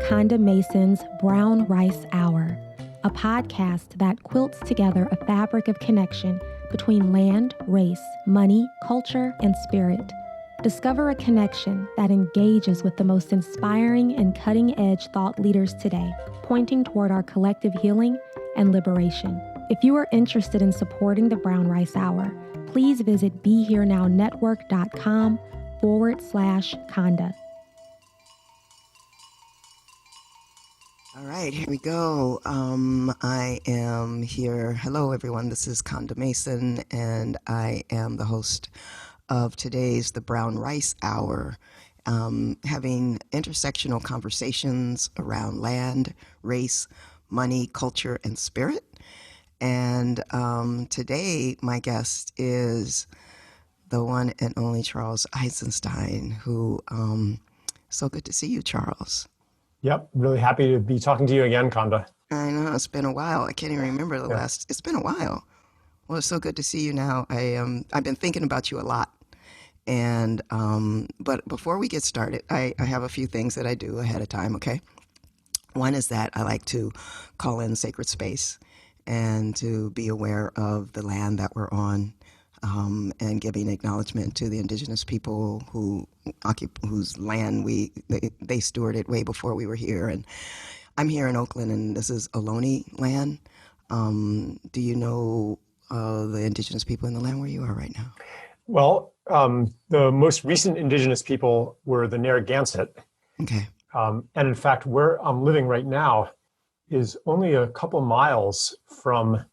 Konda Mason's Brown Rice Hour, a podcast that quilts together a fabric of connection between land, race, money, culture, and spirit. Discover a connection that engages with the most inspiring and cutting-edge thought leaders today, pointing toward our collective healing and liberation. If you are interested in supporting the Brown Rice Hour, please visit BeHereNowNetwork.com/Konda. All right, here we go. I am here. Hello, everyone. This is Konda Mason, and I am the host of today's The Brown Rice Hour, having intersectional conversations around land, race, money, culture, and spirit. And today, my guest is the one and only Charles Eisenstein, who, so good to see you, Charles. Yep, really happy to be talking to you again, Konda. I know, it's been a while. I can't even remember the last, it's been a while. Well, it's so good to see you now. I've been thinking about you a lot. And, but before we get started, I have a few things that I do ahead of time, okay? One is that I like to call in sacred space and to be aware of the land that we're on, and giving acknowledgement to the indigenous people whose land they stewarded way before we were here. And I'm here in Oakland, and this is Ohlone land. Do you know the indigenous people in the land where you are right now? Well, the most recent indigenous people were the Narragansett. Okay. And in fact, where I'm living right now is only a couple miles from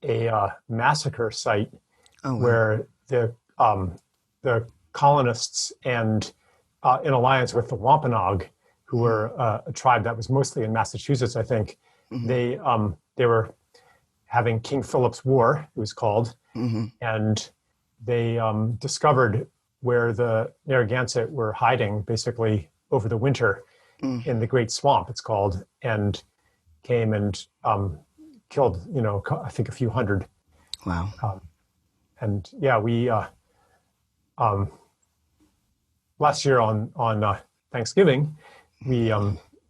a massacre site. Oh, wow. Where the colonists and in alliance with the Wampanoag, who were a tribe that was mostly in Massachusetts, I think, they were having King Philip's War, it was called, and they discovered where the Narragansett were hiding basically over the winter in the Great Swamp, it's called, and came and killed, I think a few hundred. Wow. And yeah, we last year on Thanksgiving, we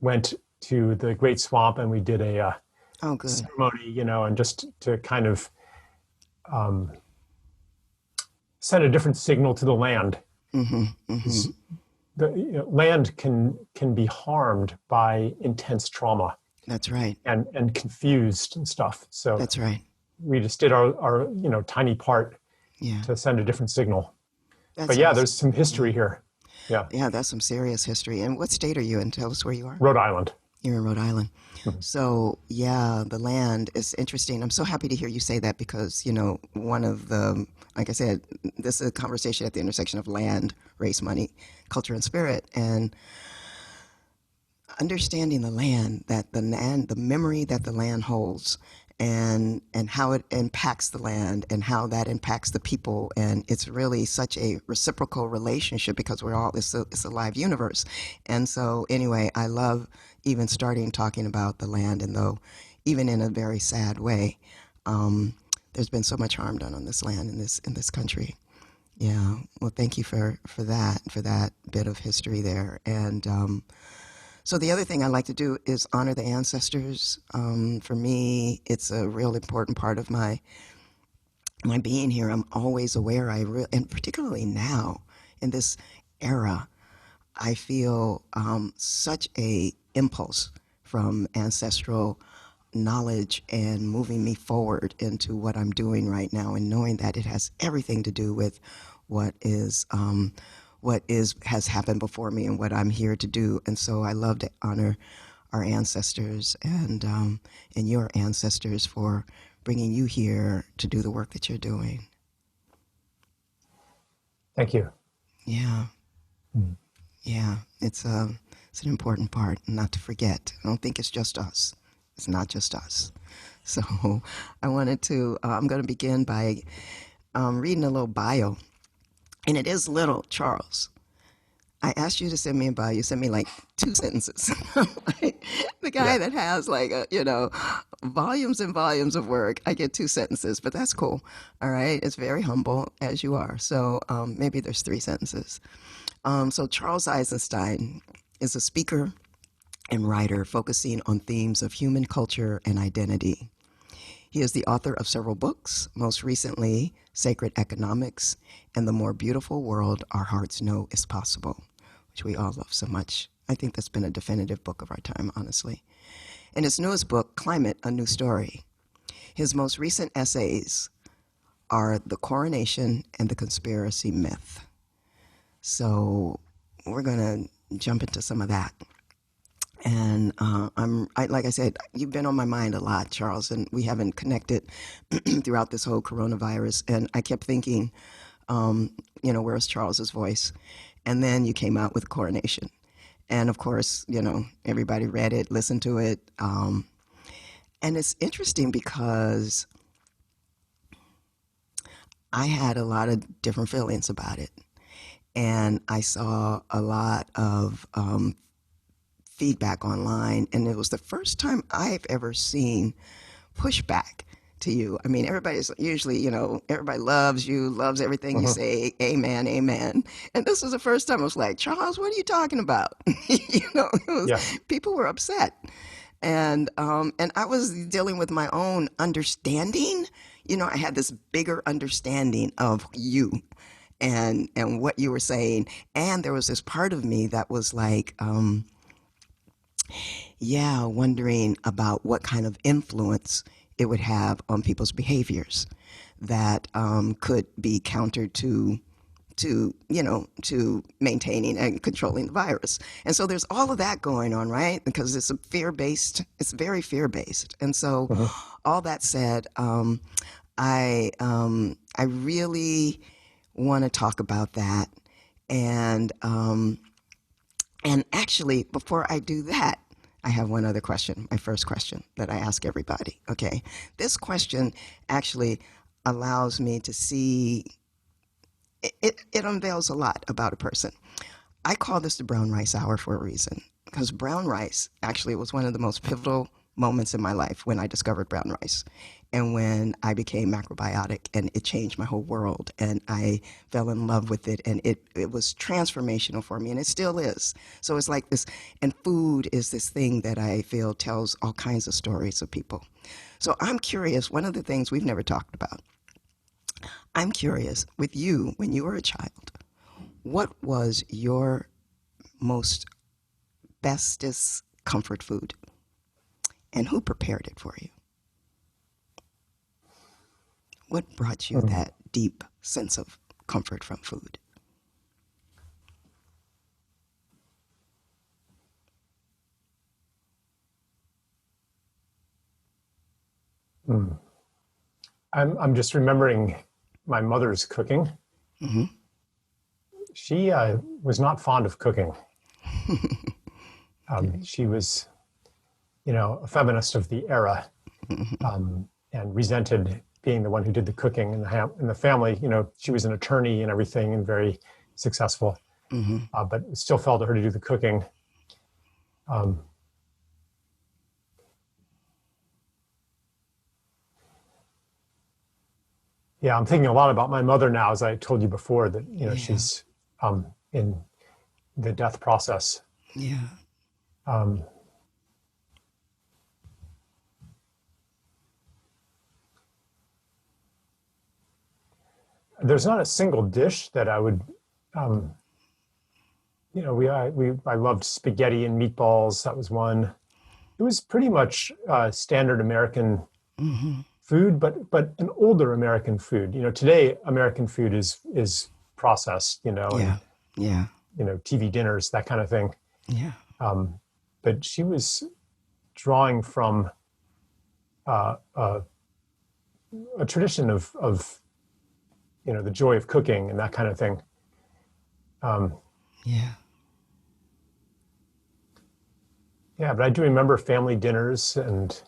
went to the Great Swamp and we did a ceremony, and just to kind of send a different signal to the land. The land can be harmed by intense trauma. That's right. And confused and stuff. So that's right. We just did our tiny part to send a different signal. But yeah, there's some history here. Yeah. Yeah, that's some serious history. And what state are you in? Tell us where you are. Rhode Island. You're in Rhode Island. So yeah, the land is interesting. I'm so happy to hear you say that because, one of the, like I said, this is a conversation at the intersection of land, race, money, culture, and spirit. And understanding the land, the memory that the land holds, and how it impacts the land and how that impacts the people. And it's really such a reciprocal relationship because it's a live universe. And so anyway, I love even starting talking about the land, and though even in a very sad way, there's been so much harm done on this land in this country. Yeah. Well, thank you for that bit of history there. And so the other thing I like to do is honor the ancestors. For me, it's a real important part of my being here. I'm always aware. And particularly now in this era, I feel such a impulse from ancestral knowledge and moving me forward into what I'm doing right now, and knowing that it has everything to do with what has happened before me and what I'm here to do. And so I love to honor our ancestors and your ancestors for bringing you here to do the work that you're doing. Thank you. Yeah. Yeah, it's an important part, not to forget. I don't think it's just us. It's not just us. So I'm going to begin by reading a little bio. And it is little, Charles. I asked you to send me a bio. You sent me like 2 sentences. The guy that has volumes and volumes of work, I get 2 sentences, but that's cool. All right. It's very humble, as you are. So maybe there's 3 sentences. So Charles Eisenstein is a speaker, and writer focusing on themes of human culture and identity. He is the author of several books, most recently Sacred Economics and The More Beautiful World Our Hearts Know Is Possible, which we all love so much. I think that's been a definitive book of our time, honestly. In his newest book, Climate, A New Story, his most recent essays are The Coronation and The Conspiracy Myth. So we're going to jump into some of that. And like I said, you've been on my mind a lot, Charles, and we haven't connected throughout this whole coronavirus. And I kept thinking, where's Charles's voice? And then you came out with Coronation. And of course, everybody read it, listened to it. And it's interesting because I had a lot of different feelings about it. And I saw a lot of feedback online, and it was the first time I've ever seen pushback to you. I mean, everybody's usually, everybody loves you, loves everything you say, amen, amen. And this was the first time I was like, Charles, what are you talking about? People were upset. And I was dealing with my own understanding. I had this bigger understanding of you and what you were saying. And there was this part of me that was like, wondering about what kind of influence it would have on people's behaviors that could be counter to maintaining and controlling the virus. And so there's all of that going on, right? Because it's it's very fear-based. And so all that said, I really want to talk about that. And actually, before I do that, I have one other question, my first question that I ask everybody, okay? This question actually allows me to see, it unveils a lot about a person. I call this the brown rice hour for a reason, because brown rice actually was one of the most pivotal moments in my life when I discovered brown rice and when I became macrobiotic, and it changed my whole world, and I fell in love with it, and it was transformational for me, and it still is. So it's like this, and food is this thing that I feel tells all kinds of stories of people. So I'm curious, one of the things we've never talked about, I'm curious, with you, when you were a child, what was your most bestest comfort food, and who prepared it for you? What brought you that deep sense of comfort from food? I'm just remembering my mother's cooking. Mm-hmm. She was not fond of cooking. She was, a feminist of the era, and resented being the one who did the cooking in the family. She was an attorney and everything and very successful, but it still fell to her to do the cooking. I'm thinking a lot about my mother now, as I told you before, that, she's in the death process. Yeah. There's not a single dish that I would, I loved spaghetti and meatballs. That was one. It was pretty much standard American food, but an older American food. Today American food is processed. And, TV dinners, that kind of thing. Yeah. But she was drawing from a tradition of the joy of cooking and that kind of thing. But I do remember family dinners and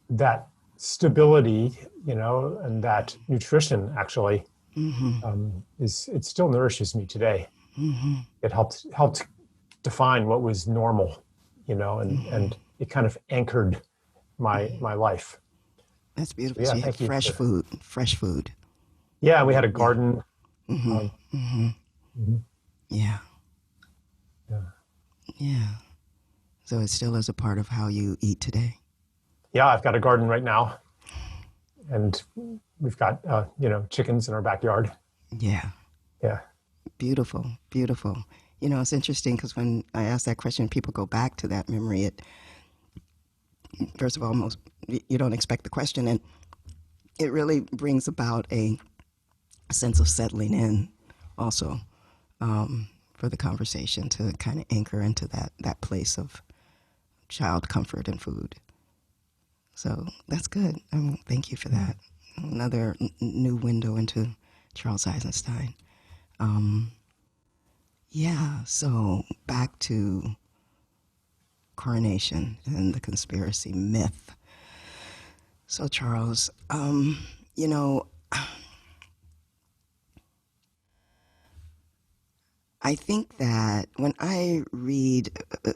that stability, and that nutrition actually it still nourishes me today. It helped define what was normal, and it kind of anchored my life. That's beautiful. So you had fresh food. Yeah, we had a garden. Yeah. Yeah. Yeah. So it still is a part of how you eat today. Yeah, I've got a garden right now, and we've got chickens in our backyard. Yeah. Yeah. Beautiful. Beautiful. It's interesting because when I ask that question, people go back to that memory. First of all, you don't expect the question, and it really brings about a sense of settling in also, for the conversation to kind of anchor into that place of child comfort and food. So that's good. Thank you for that. Another new window into Charles Eisenstein. Yeah, so back to Coronation and the conspiracy myth. So, Charles, you know, I think that when I read, I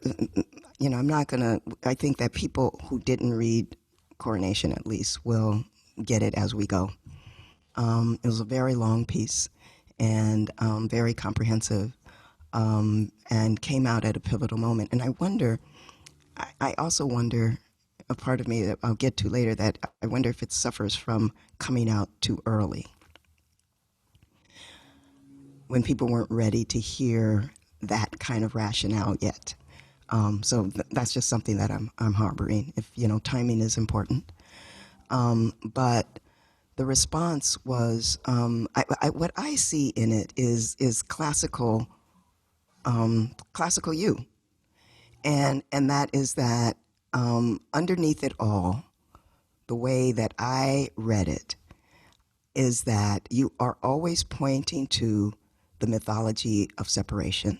think that people who didn't read Coronation at least will get it as we go. It was a very long piece and very comprehensive, and came out at a pivotal moment. And I also wonder, a part of me that I'll get to later, that I wonder if it suffers from coming out too early, when people weren't ready to hear that kind of rationale yet. So that's just something that I'm harboring. If timing is important, but the response was, what I see in it is classical you, and that is that, underneath it all, the way that I read it is that you are always pointing to the mythology of separation.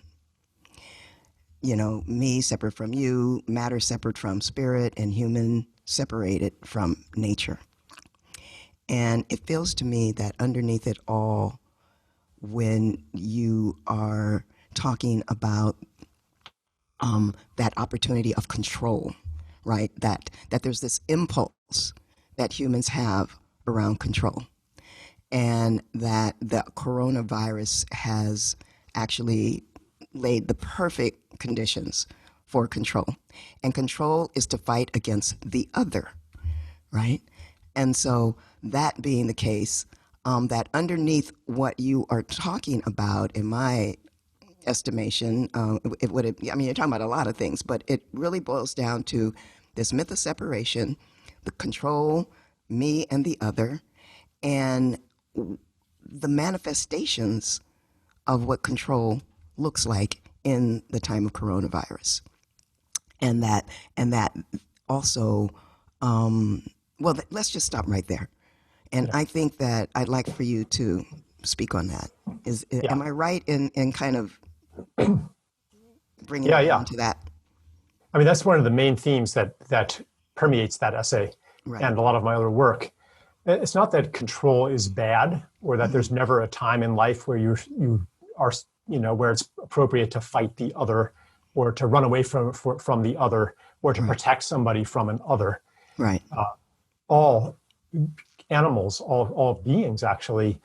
Me separate from you, matter separate from spirit, and human separated from nature. And it feels to me that underneath it all, when you are talking about that opportunity of control, right? That there's this impulse that humans have around control, and that the coronavirus has actually laid the perfect conditions for control. And control is to fight against the other, right? And so, that being the case, that underneath what you are talking about, in my estimation, you're talking about a lot of things, but it really boils down to this myth of separation, the control, me and the other, and the manifestations of what control looks like in the time of coronavirus. And that also, let's just stop right there. And I think that I'd like for you to speak on that. Yeah. Am I right in kind of bringing Yeah, it yeah. down to that? I mean, that's one of the main themes that permeates that essay, Right. and a lot of my other work. It's not that control is bad, or that there's never a time in life where you are, where it's appropriate to fight the other, or to run away from the other, or to protect somebody from an other. Right. All animals, all beings actually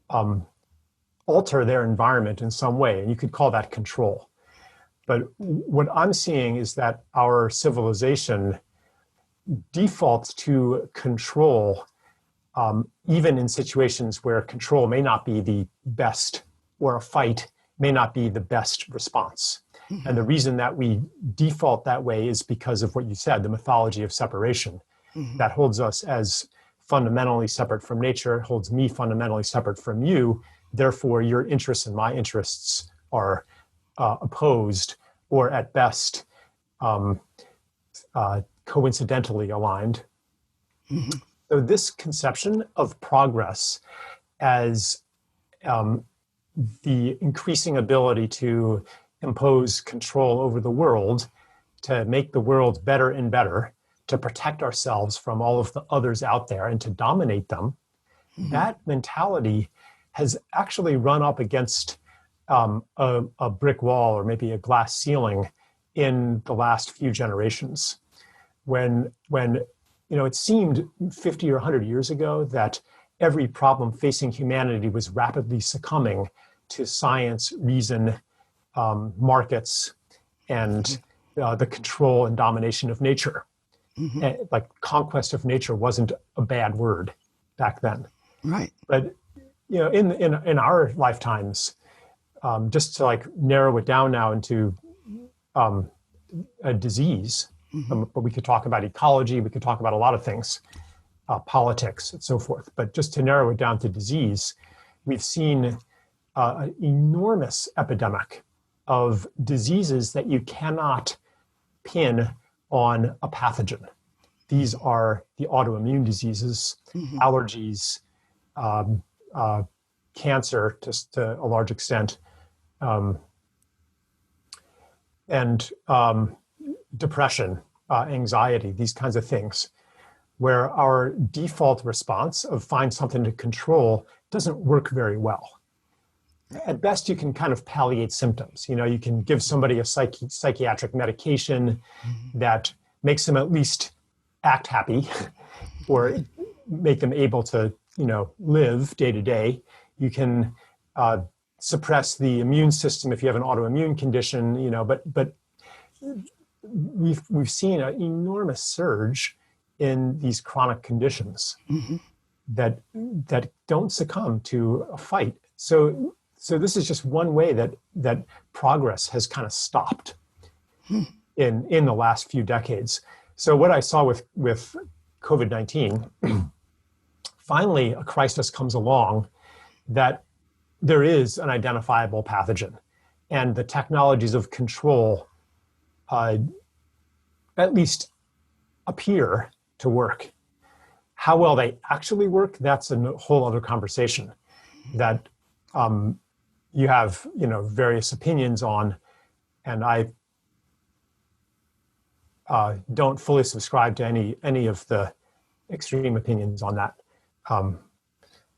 alter their environment in some way, and you could call that control. But what I'm seeing is that our civilization defaults to control, even in situations where control may not be the best, or a fight may not be the best response. Mm-hmm. And the reason that we default that way is because of what you said, the mythology of separation, that holds us as fundamentally separate from nature, holds me fundamentally separate from you. Therefore, your interests and my interests are opposed, or at best, coincidentally aligned. Mm-hmm. So this conception of progress as the increasing ability to impose control over the world, to make the world better and better, to protect ourselves from all of the others out there and to dominate them, that mentality has actually run up against a brick wall, or maybe a glass ceiling, in the last few generations. When it seemed 50 or 100 years ago that every problem facing humanity was rapidly succumbing to science, reason, markets, and the control and domination of nature. And, like, conquest of nature wasn't a bad word back then. Right. But in our lifetimes, just to like narrow it down now into a disease, but we could talk about ecology, we could talk about a lot of things, politics, and so forth. But just to narrow it down to disease, we've seen an enormous epidemic of diseases that you cannot pin on a pathogen. These are the autoimmune diseases, allergies, cancer to a large extent, and depression, anxiety, these kinds of things, where our default response of find something to control doesn't work very well. At best, you can kind of palliate symptoms. You can give somebody a psychiatric medication that makes them at least act happy or make them able to, live day to day. You can suppress the immune system if you have an autoimmune condition, but we've seen an enormous surge in these chronic conditions that don't succumb to a fight. So this is just one way that progress has kind of stopped in the last few decades. So what I saw with COVID-19, finally a crisis comes along that there is an identifiable pathogen, and the technologies of control at least appear to work. How well they actually work, that's a whole other conversation that you have, various opinions on, and I don't fully subscribe to any of the extreme opinions on that.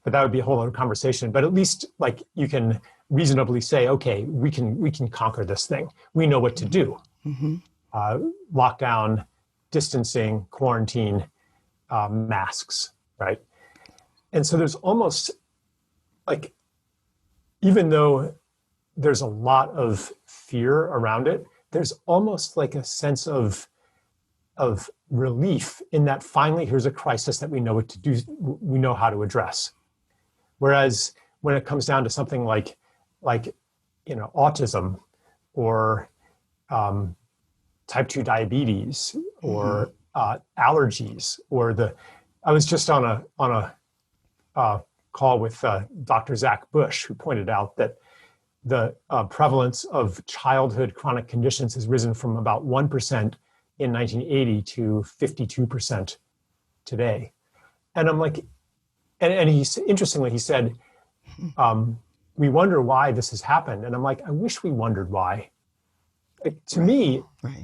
But that would be a whole other conversation. But at least, like, you can reasonably say, okay, we can conquer this thing. We know what to do. Lockdown, distancing, quarantine, masks, right? And so there's almost like, even though there's a lot of fear around it, there's almost like a sense of relief in that finally here's a crisis that we know what to do, we know how to address. Whereas when it comes down to something like autism or type 2 diabetes or allergies, or I was just on a call with Dr. Zach Bush, who pointed out that the prevalence of childhood chronic conditions has risen from about 1% in 1980 to 52% today. And I'm like, and interestingly, he said, we wonder why this has happened. And I'm like, I wish we wondered why. Like, to me,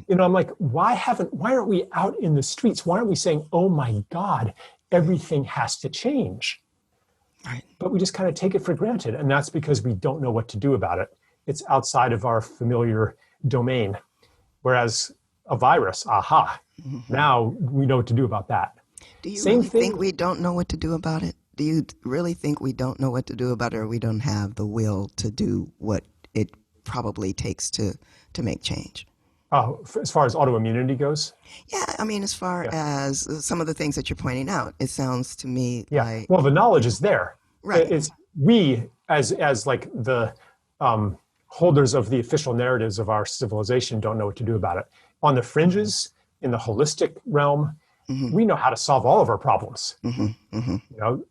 I'm like, why aren't we out in the streets? Why aren't we saying, oh my God, everything has to change? Right. But we just kind of take it for granted. And that's because we don't know what to do about it. It's outside of our familiar domain. Whereas a virus, now we know what to do about that. Do you really think we don't know what to do about it? Do you really think we don't know what to do about it, or we don't have the will to do what it probably takes to make change? As far as autoimmunity goes? Yeah, I mean, as far as some of the things that you're pointing out, it sounds to me like... Well, the knowledge is there. Right. It's we, as like the holders of the official narratives of our civilization, don't know what to do about it. On the fringes, in the holistic realm, we know how to solve all of our problems.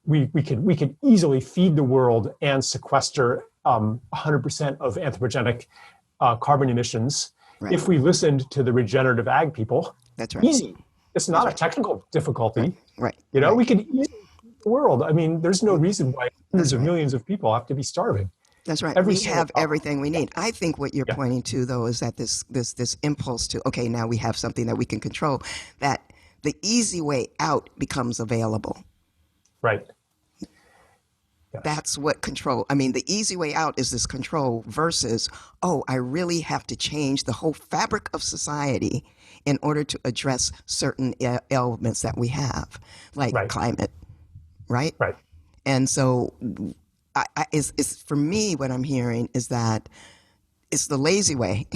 We could easily feed the world and sequester 100% of anthropogenic carbon emissions if we listened to the regenerative ag people. That's right. Easy. It's not a technical difficulty. Right. We could easily feed the world. I mean, there's no reason why hundreds of millions of people have to be starving. That's right. We have everything we need. I think what you're pointing to, though, is that this impulse to, okay, now we have something that we can control, that the easy way out becomes available. Right. Yes. That's what control, I mean, the easy way out is this control versus, I really have to change the whole fabric of society in order to address certain elements that we have, like climate, right? Right. And so is for me, what I'm hearing is that it's the lazy way.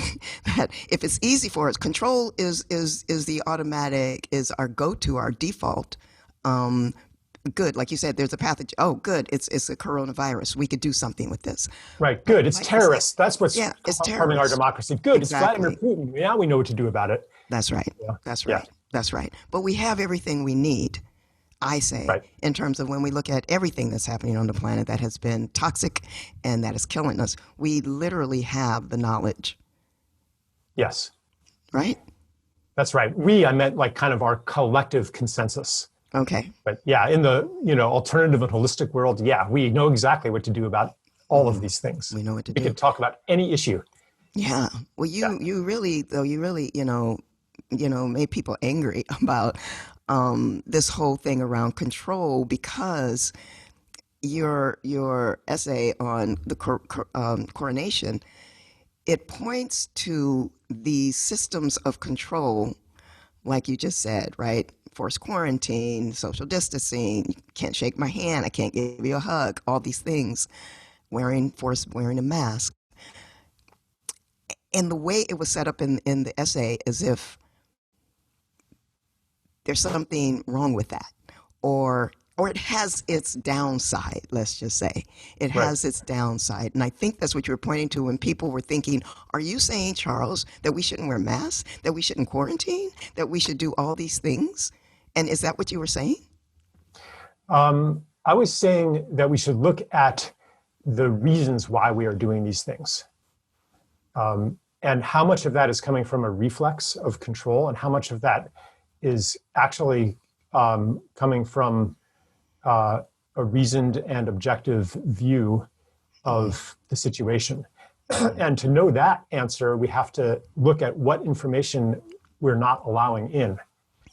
That if it's easy for us, control is the automatic, is our go-to, our default. Good, like you said, there's a pathogen. Oh, good, it's a coronavirus. We could do something with this. Right, good. It's like terrorists. That's what's it's harming our terrorists. democracy. Good, Exactly. it's Vladimir Putin. Now we know what to do about it. That's right. Yeah. That's Yeah. right. That's right. But we have everything we need, I say, Right. in terms of when we look at everything that's happening on the planet that has been toxic and that is killing us. We literally have the knowledge, Yes, right? that's right. I meant like kind of our collective consensus. Okay. But yeah, in the alternative and holistic world, yeah, we know exactly what to do about all of these things. We know what to We do. could talk about any issue. Yeah. Well, you really, though, made people angry about this whole thing around control, because your essay on the coronation, it points to the systems of control, like you just said, right? Forced quarantine, social distancing, you can't shake my hand, I can't give you a hug, all these things, wearing a mask. And the way it was set up in the essay, as if there's something wrong with that, or it has its downside. Let's just say it has its downside, and I think that's what you were pointing to when people were thinking, "Are you saying, Charles, that we shouldn't wear masks, that we shouldn't quarantine, that we should do all these things?" And is that what you were saying? I was saying that we should look at the reasons why we are doing these things. And how much of that is coming from a reflex of control, and how much of that is actually coming from a reasoned and objective view of the situation. And to know that answer, we have to look at what information we're not allowing in,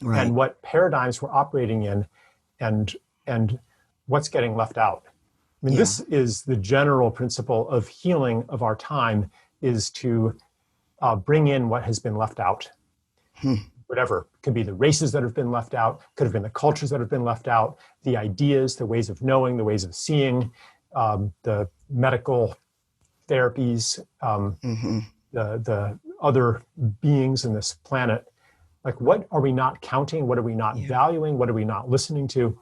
Right. and what paradigms we're operating in, and what's getting left out. I mean, this is the general principle of healing of our time, is to bring in what has been left out. Whatever. It could be the races that have been left out, could have been the cultures that have been left out, the ideas, the ways of knowing, the ways of seeing, the medical therapies, the other beings in this planet. Like, what are we not counting? What are we not valuing? What are we not listening to?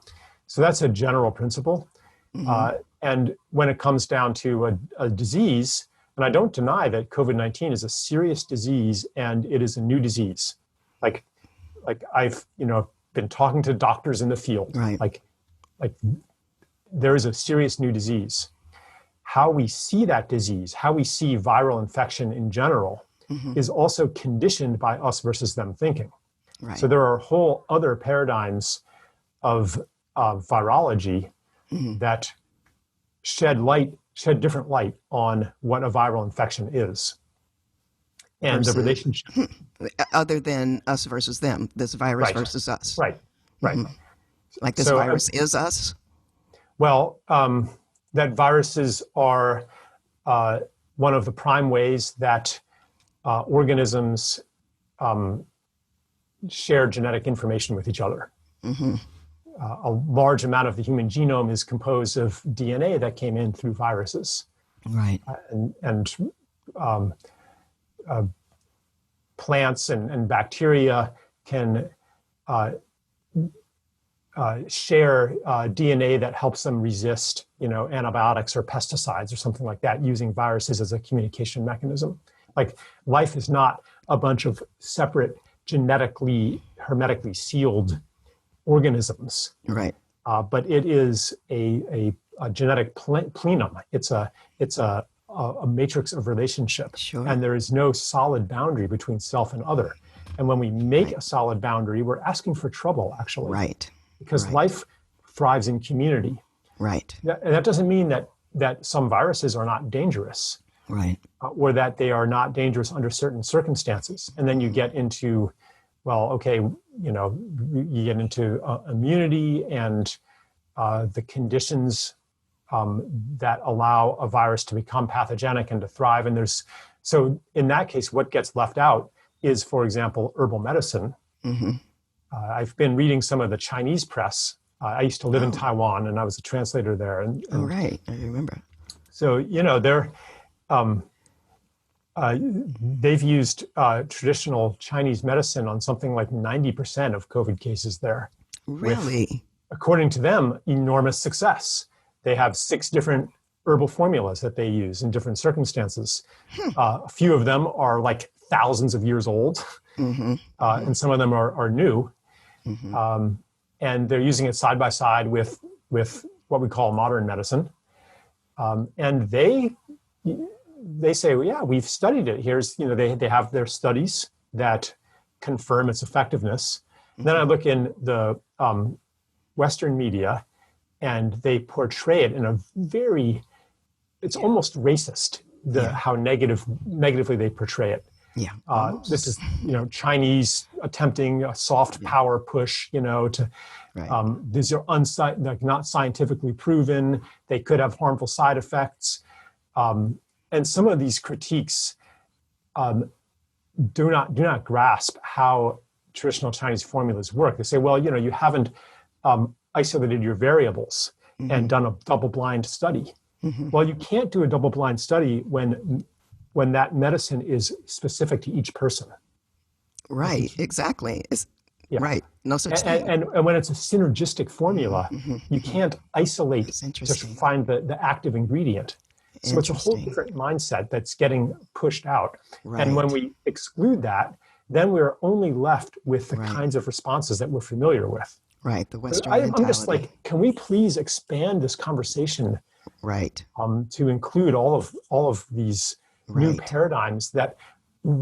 So that's a general principle. And when it comes down to a disease, and I don't deny that COVID-19 is a serious disease, and it is a new disease. Like I've been talking to doctors in the field. Right. Like there is a serious new disease. How we see that disease, how we see viral infection in general, is also conditioned by us versus them thinking. Right. So there are whole other paradigms of virology that shed different light on what a viral infection is, and the relationship. Other than us versus them, this virus versus us. Right. Like this virus is us. Well, that viruses are one of the prime ways that organisms share genetic information with each other. A large amount of the human genome is composed of DNA that came in through viruses. Right. And plants and bacteria can share DNA that helps them resist, antibiotics or pesticides or something like that, using viruses as a communication mechanism. Like, life is not a bunch of separate, genetically, hermetically sealed organisms. Right. But it is a genetic plenum. It's a matrix of relationship. Sure. And there is no solid boundary between self and other. And when we make a solid boundary, we're asking for trouble, actually. Right. Because life thrives in community. Right. That doesn't mean that some viruses are not dangerous. Right. Or that they are not dangerous under certain circumstances. And then you get into, you get into immunity and the conditions that allow a virus to become pathogenic and to thrive. And so in that case, what gets left out is, for example, herbal medicine. I've been reading some of the Chinese press I used to live in Taiwan, and I was a translator there. Oh, right. I remember. So, they've used traditional Chinese medicine on something like 90% of COVID cases there. Really? With, according to them, enormous success. They have 6 different herbal formulas that they use in different circumstances. A few of them are like thousands of years old, and some of them are new. And they're using it side by side with what we call modern medicine. And they say, well, yeah, we've studied it. Here's, they have their studies that confirm its effectiveness. Then I look in the Western media, and they portray it in a very, it's almost racist, how negatively they portray it. Yeah. This is, Chinese attempting a soft power push, to, these are not scientifically proven. They could have harmful side effects. And some of these critiques do not grasp how traditional Chinese formulas work. They say, well, you haven't isolated your variables and done a double-blind study. Well, you can't do a double-blind study when that medicine is specific to each person. Right, exactly. Right, no such thing. And when it's a synergistic formula, you can't isolate to find the active ingredient. So it's a whole different mindset that's getting pushed out. Right. And when we exclude that, then we're only left with the kinds of responses that we're familiar with. Right, the Western mentality. I'm just like, can we please expand this conversation? Right. To include all of these new paradigms that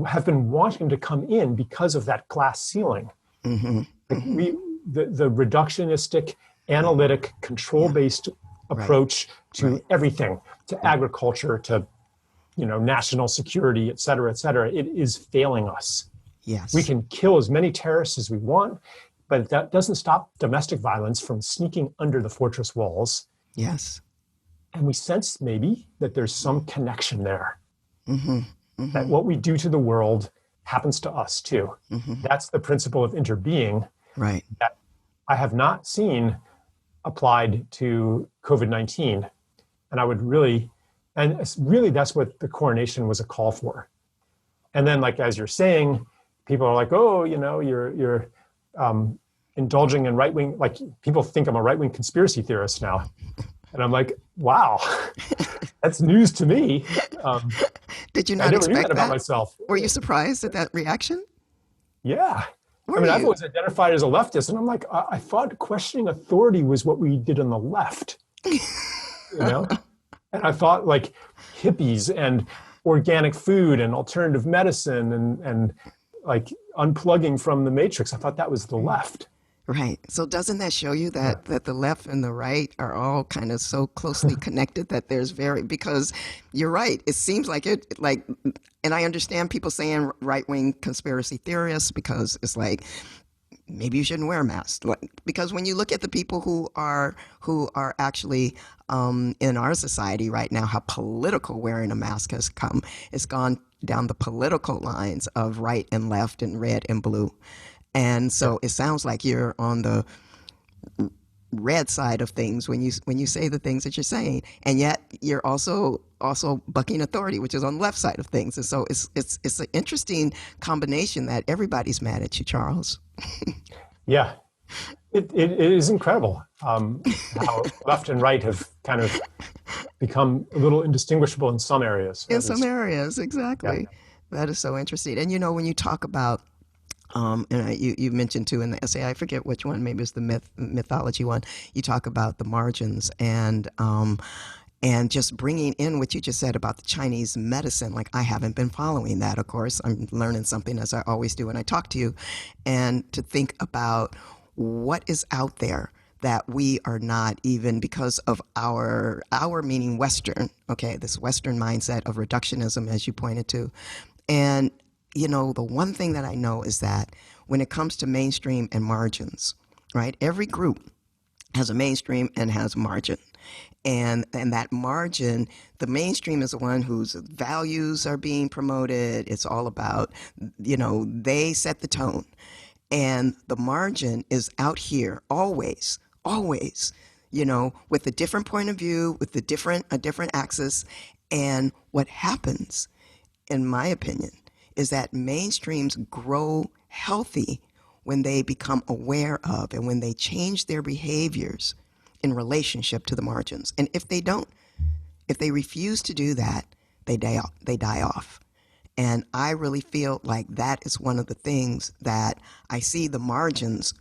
have been wanting to come in because of that glass ceiling. The reductionistic, analytic, control-based approach to everything, to agriculture, to national security, et cetera, it is failing us. Yes. We can kill as many terrorists as we want, but that doesn't stop domestic violence from sneaking under the fortress walls. Yes. And we sense maybe that there's some connection there. That what we do to the world happens to us too. That's the principle of interbeing that I have not seen applied to COVID-19. And I would really that's what the coronation was a call for. And then, like, as you're saying, people are like, oh, you're indulging in right-wing, like, people think I'm a right-wing conspiracy theorist now. And I'm like, wow, that's news to me. Did you not I never expect knew that about that? myself. Were you surprised at that reaction? Yeah. I've always identified as a leftist, and I'm like, I thought questioning authority was what we did on the left. And I thought, like, hippies and organic food and alternative medicine and like unplugging from the matrix, I thought that was the left. Right. So doesn't that show you that the left and the right are all kind of so closely connected that there's because you're right. It seems like and I understand people saying right-wing conspiracy theorists because it's like, maybe you shouldn't wear a mask. Because when you look at the people who are actually in our society right now, how political wearing a mask has come. It's gone down the political lines of right and left and red and blue. And so it sounds like you're on the red side of things when you say the things that you're saying, and yet you're also bucking authority, which is on the left side of things. And so it's an interesting combination that everybody's mad at you, Charles. Yeah, it is incredible how left and right have kind of become a little indistinguishable in some areas. Some areas, exactly. Yeah. That is so interesting. And when you talk about and you mentioned too in the essay, I forget which one, maybe it's the mythology one, you talk about the margins and just bringing in what you just said about the Chinese medicine. Like, I haven't been following that, of course. I'm learning something, as I always do when I talk to you, and to think about what is out there that we are not, even because of our meaning Western, this Western mindset of reductionism, as you pointed to. And the one thing that I know is that when it comes to mainstream and margins, right, every group has a mainstream and has a margin. And that margin, the mainstream is the one whose values are being promoted. It's all about, they set the tone. And the margin is out here always always, with a different point of view, with a different axis. And what happens, in my opinion, is that mainstreams grow healthy when they become aware of and when they change their behaviors in relationship to the margins. And if they don't, if they refuse to do that, they die off. And I really feel like that is one of the things that I see the margins.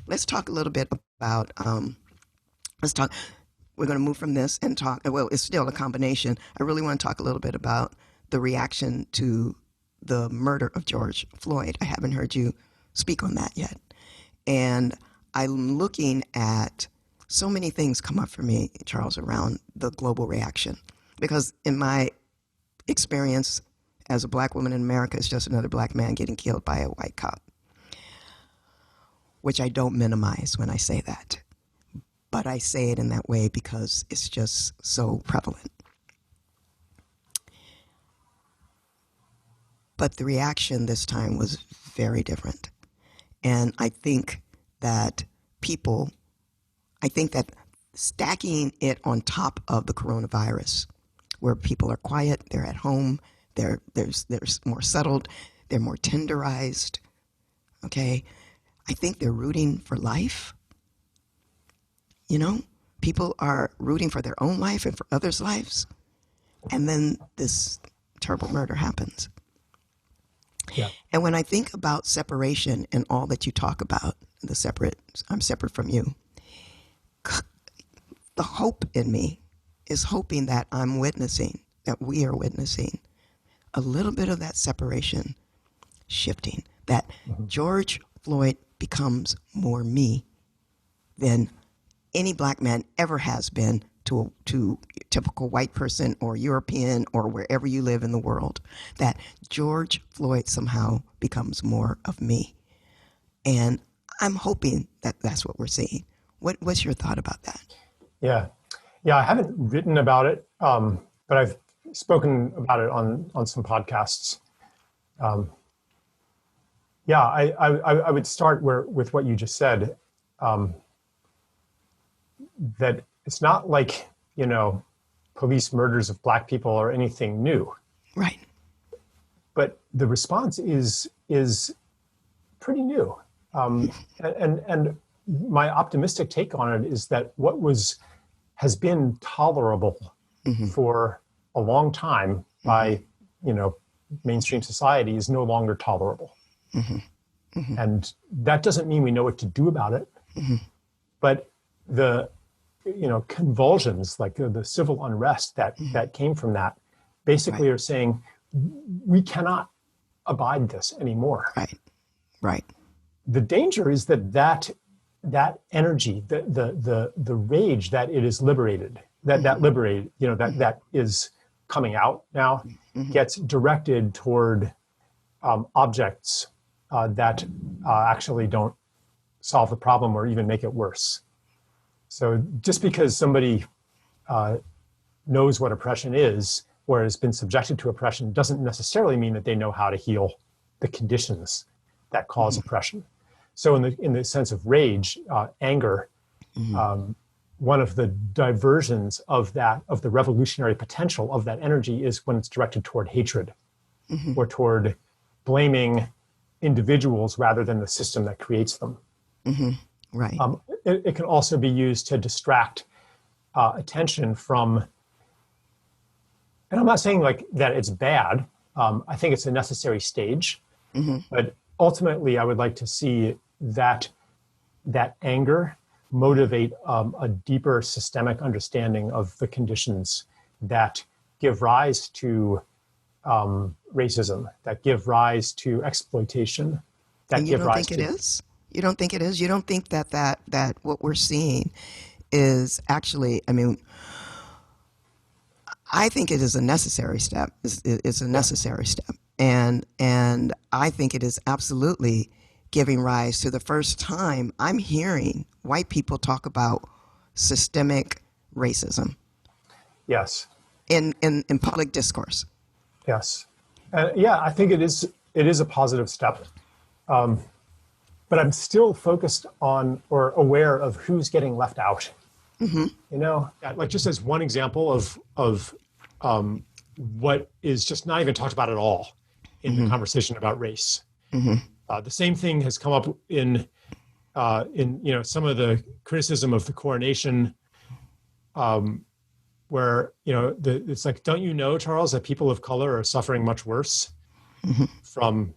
Let's talk a little bit about, we're going to move from this and talk, well, it's still a combination. I really want to talk a little bit about the reaction to the murder of George Floyd. I haven't heard you speak on that yet. And I'm looking at so many things come up for me, Charles, around the global reaction. Because in my experience as a black woman in America, it's just another black man getting killed by a white cop, which I don't minimize when I say that. But I say it in that way because it's just so prevalent. But the reaction this time was very different. And I think that stacking it on top of the coronavirus, where people are quiet, they're at home, they're more settled, they're more tenderized, okay? I think they're rooting for life. People are rooting for their own life and for others' lives. And then this terrible murder happens. Yeah. And when I think about separation and all that you talk about, I'm separate from you, the hope in me is hoping that that we are witnessing a little bit of that separation shifting, that George Floyd becomes more me than any black man ever has been to a typical white person or European or wherever you live in the world, that George Floyd somehow becomes more of me. And I'm hoping that that's what we're seeing. What's your thought about that? Yeah. I haven't written about it, but I've spoken about it on some podcasts. I would start with what you just said, that it's not like, police murders of black people or anything new. Right. But the response is pretty new. And my optimistic take on it is that what has been tolerable for a long time by, mainstream society is no longer tolerable. And that doesn't mean we know what to do about it. But the convulsions, like the civil unrest that came from that, basically are saying we cannot abide this anymore. Right. The danger is that energy, the rage that it is liberated, that is coming out now, gets directed toward objects that actually don't solve the problem or even make it worse. So just because somebody knows what oppression is or has been subjected to oppression doesn't necessarily mean that they know how to heal the conditions that cause oppression. So in the sense of rage, anger, one of the diversions of the revolutionary potential of that energy is when it's directed toward hatred or toward blaming individuals rather than the system that creates them. Right. It can also be used to distract attention from, and I'm not saying like that it's bad. I think it's a necessary stage, but ultimately I would like to see that anger motivate a deeper systemic understanding of the conditions that give rise to racism, that give rise to exploitation, that And you give don't rise think to... it is? You don't think it is? You don't think that what we're seeing is actually, I think it is a necessary step. It's a necessary step. And I think it is absolutely giving rise to the first time I'm hearing white people talk about systemic racism. Yes. In public discourse. Yes. I think it is a positive step. but I'm still focused on or aware of who's getting left out. You know, like just as one example of what is just not even talked about at all in the conversation about race. The same thing has come up in some of the criticism of the Coronation, where it's like, don't you know, Charles, that people of color are suffering much worse from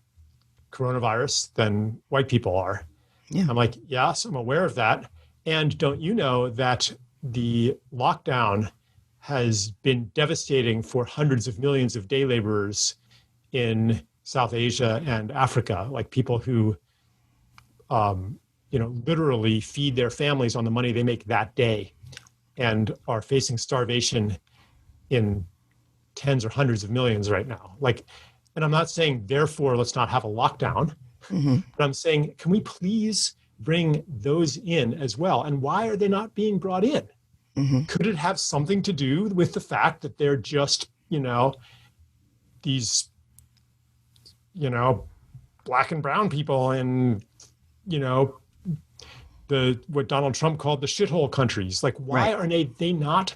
coronavirus than white people are? Yeah. I'm like, yes, I'm aware of that. And don't you know that the lockdown has been devastating for hundreds of millions of day laborers in South Asia and Africa, like people who, literally feed their families on the money they make that day and are facing starvation in tens or hundreds of millions right now. Like, and I'm not saying, therefore, let's not have a lockdown, but I'm saying, can we please bring those in as well? And why are they not being brought in? Could it have something to do with the fact that they're just, these, black and brown people in, what Donald Trump called the shithole countries? Like, why are they not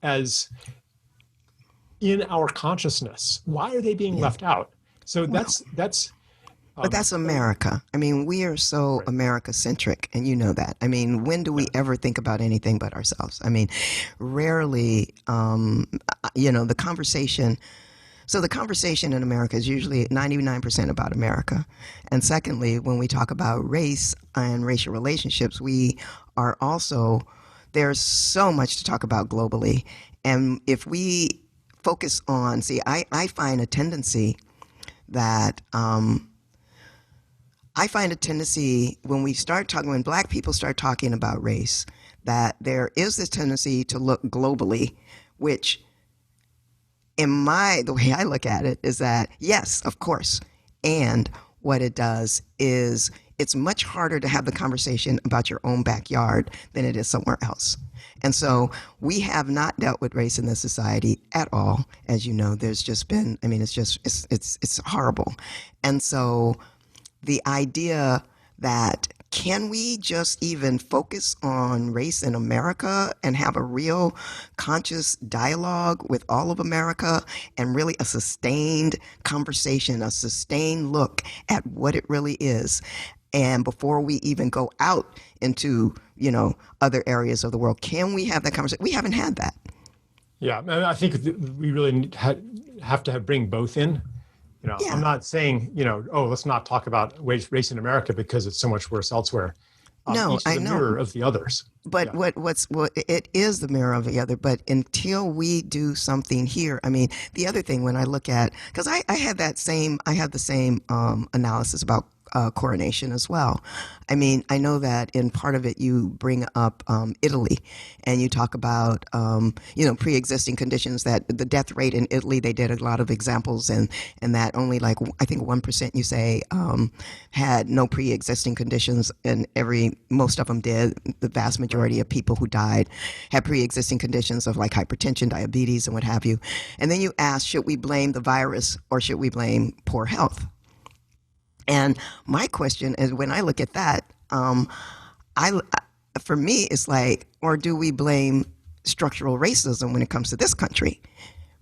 as in our consciousness? Why are they being left out? So that's but that's America. I mean, we are so America-centric, and you know that. I mean, when do we ever think about anything but ourselves? I mean, rarely, the conversation. So the conversation in America is usually 99% about America. And secondly, when we talk about race and racial relationships, we are also, there's so much to talk about globally. And if we focus on, I find a tendency that, when Black people start talking about race, that there is this tendency to look globally, which the way I look at it is that, yes, of course. And what it does is it's much harder to have the conversation about your own backyard than it is somewhere else. And so we have not dealt with race in this society at all. As you know, there's just been, it's horrible. And so the idea that, can we just even focus on race in America and have a real conscious dialogue with all of America and really a sustained conversation, a sustained look at what it really is? And before we even go out into, other areas of the world, can we have that conversation? We haven't had that. Yeah, I think we really have to bring both in. I'm not saying, let's not talk about race in America because it's so much worse elsewhere. No, each is a mirror of the others. But it is the mirror of the other. But until we do something here, the other thing when I look at, because I have the same analysis about Coronation as well. I know that in part of it you bring up Italy, and you talk about pre-existing conditions, that the death rate in Italy, they did a lot of examples, and that only I think 1% you say had no pre-existing conditions, and most of them did. The vast majority of people who died had pre-existing conditions of like hypertension, diabetes, and what have you. And then you ask, should we blame the virus or should we blame poor health? And my question is, when I look at that, for me, it's like, or do we blame structural racism when it comes to this country?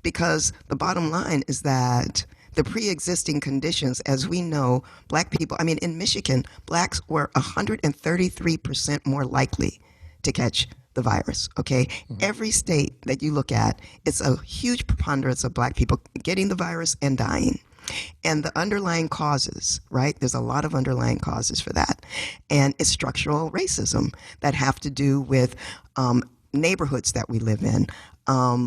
Because the bottom line is that the pre-existing conditions, as we know, Black people, in Michigan, Blacks were 133% more likely to catch the virus, okay? Every state that you look at, it's a huge preponderance of Black people getting the virus and dying. And the underlying causes, right? There's a lot of underlying causes for that. And it's structural racism that have to do with neighborhoods that we live in,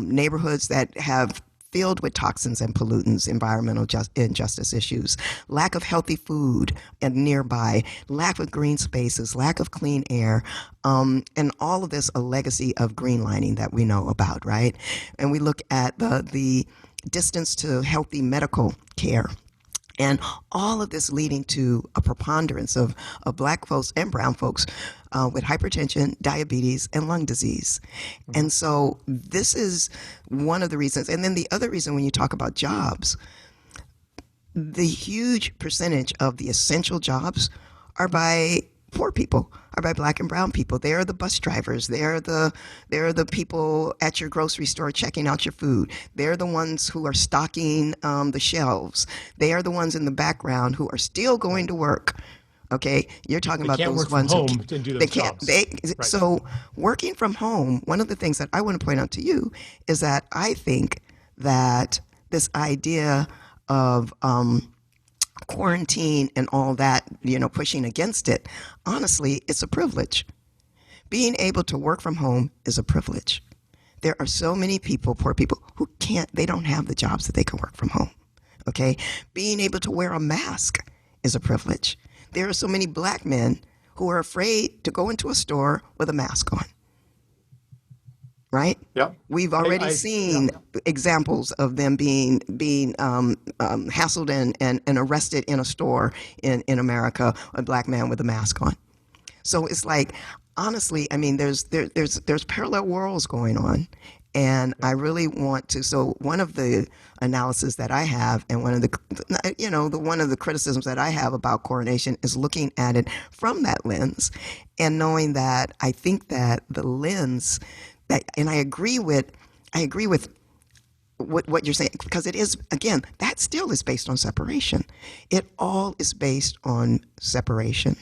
neighborhoods that have filled with toxins and pollutants, environmental injustice issues, lack of healthy food and nearby, lack of green spaces, lack of clean air, and all of this a legacy of greenlining that we know about, right? And we look at the distance to healthy medical care. And all of this leading to a preponderance of Black folks and brown folks with hypertension, diabetes, and lung disease. And so this is one of the reasons. And then the other reason, when you talk about jobs, the huge percentage of the essential jobs are by poor people, are by Black and brown people. They are the bus drivers. They're the people at your grocery store checking out your food. They're the ones who are stocking the shelves. They are the ones in the background who are still going to work. Okay, you're talking about those ones who can't work from home and do those jobs. Right. So working from home, one of the things that I want to point out to you is that I think that this idea of quarantine and all that, pushing against it, honestly, it's a privilege. Being able to work from home is a privilege. There are so many people, poor people, who they don't have the jobs that they can work from home. Okay, being able to wear a mask is a privilege. There are so many Black men who are afraid to go into a store with a mask on. Right? Yeah. We've already seen examples of them being hassled and arrested in a store in America, a Black man with a mask on. So it's like, honestly, I mean, there's parallel worlds going on. And I really want to. So one of the analysis that I have, and one of the criticisms that I have about Coronation is looking at it from that lens, and knowing that I think that the lens that, and I agree with what you're saying, because it is, again, that still is based on separation. It all is based on separation,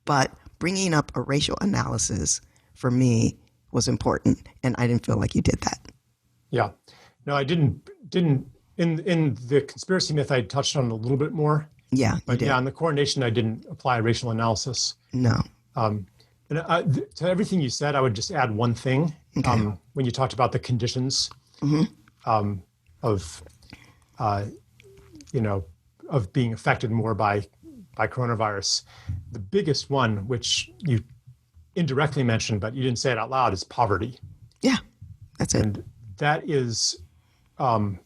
but bringing up a racial analysis for me was important, and I didn't feel like you did that. Yeah, no, I didn't. In the conspiracy myth, I touched on it a little bit more. Yeah, but yeah, in the Coronation, I didn't apply racial analysis. No. And to everything you said, I would just add one thing. Okay. When you talked about the conditions of being affected more by coronavirus, the biggest one, which you indirectly mentioned, but you didn't say it out loud, is poverty. Yeah, that's it. And that is from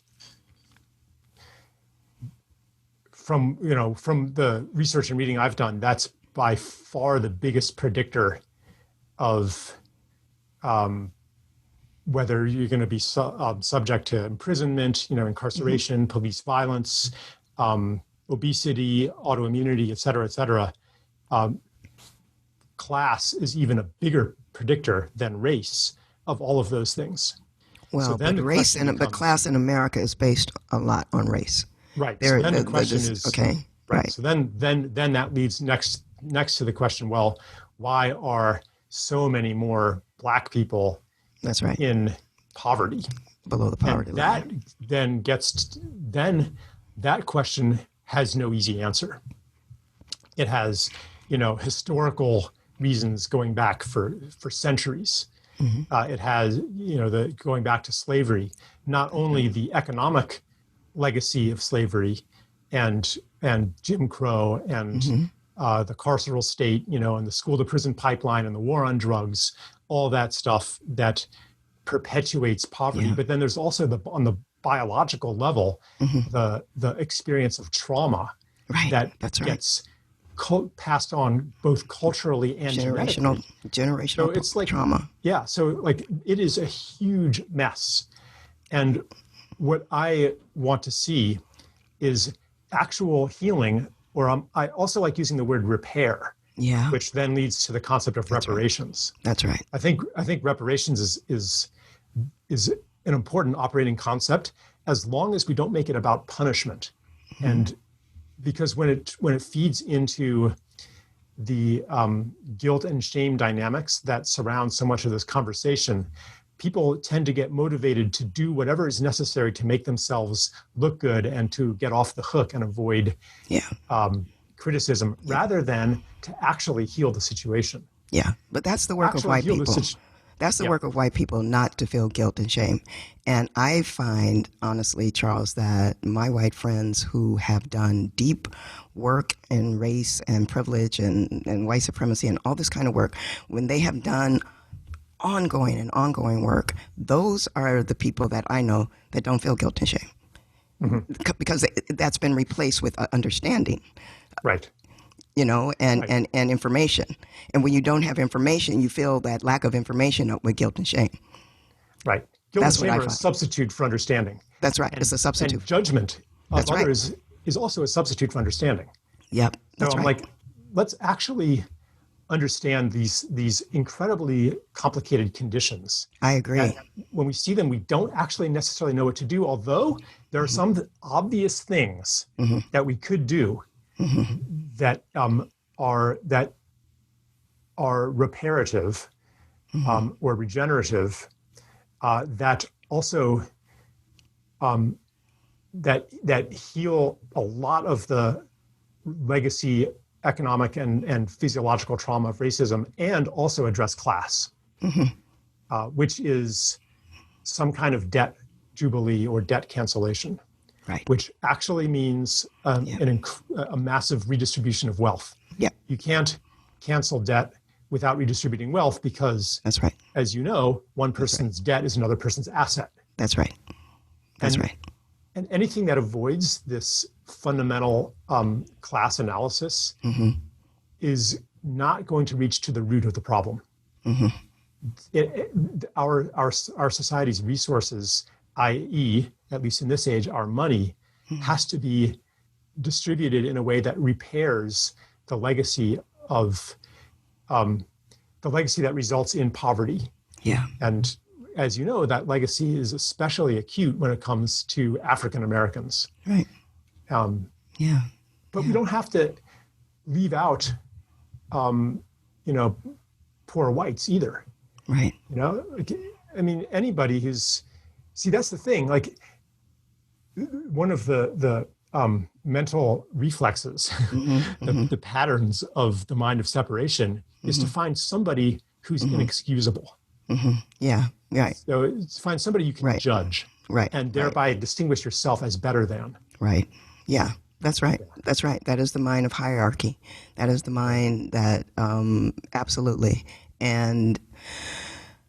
the research and reading I've done, that's by far the biggest predictor of whether you're going to be subject to imprisonment, incarceration, police violence, obesity, autoimmunity, et cetera, class is even a bigger predictor than race of all of those things. Well, so then but class in America is based a lot on race. Right. So then the question is okay. Right. So then that leads next to the question. Well, why are so many more Black people? That's right. In poverty, below the poverty line. That question has no easy answer. It has historical reasons going back for centuries. It has going back to slavery, not only the economic legacy of slavery and Jim Crow and the carceral state, and the school to prison pipeline and the war on drugs, all that stuff that perpetuates poverty. Yeah. But then there's also on the biological level, the experience of trauma that gets passed on both culturally and generational so it's like trauma. Yeah, so like it is a huge mess. And what I want to see is actual healing, or I also like using the word repair. Yeah. Which then leads to the concept of reparations. Right. That's right. I think reparations is an important operating concept, as long as we don't make it about punishment. And because when it feeds into the guilt and shame dynamics that surround so much of this conversation, people tend to get motivated to do whatever is necessary to make themselves look good and to get off the hook and avoid criticism, rather than to actually heal the situation. Yeah, but that's the work of white people. That's the work of white people, not to feel guilt and shame. And I find, honestly, Charles, that my white friends who have done deep work in race and privilege and white supremacy and all this kind of work, when they have done ongoing work, those are the people that I know that don't feel guilt and shame. Because that's been replaced with understanding. Right. And information. And when you don't have information, you feel that lack of information with guilt and shame. Right. Guilt and shame are a substitute for understanding. That's right. It's a substitute. And judgment of others is also a substitute for understanding. Yep. So That's I'm right. like, let's actually understand these incredibly complicated conditions. I And agree. when we see them, we don't actually necessarily know what to do, although there are some obvious things that we could do that that are reparative or regenerative, that also that heal a lot of the legacy economic and physiological trauma of racism, and also address class, which is some kind of debt jubilee or debt cancellation, Right. which actually means a massive redistribution of wealth. Yep. You can't cancel debt without redistributing wealth because, That's right. as you know, one person's debt is another person's asset. That's right. That's right. And anything that avoids this fundamental class analysis is not going to reach to the root of the problem. Our society's resources, i.e., at least in this age, our money, has to be distributed in a way that repairs the legacy of the legacy that results in poverty. Yeah. And as you know, that legacy is especially acute when it comes to African Americans. Right. Yeah. But we don't have to leave out, poor whites either. Right. I mean, anybody who's, see, that's the thing. Like, one of the mental reflexes, the patterns of the mind of separation is to find somebody who's inexcusable. Yeah. Right. So it's find somebody you can judge, Right. and thereby distinguish yourself as better than. Right. Yeah. That's right. That's right. That is the mind of hierarchy. That is the mind that, absolutely. And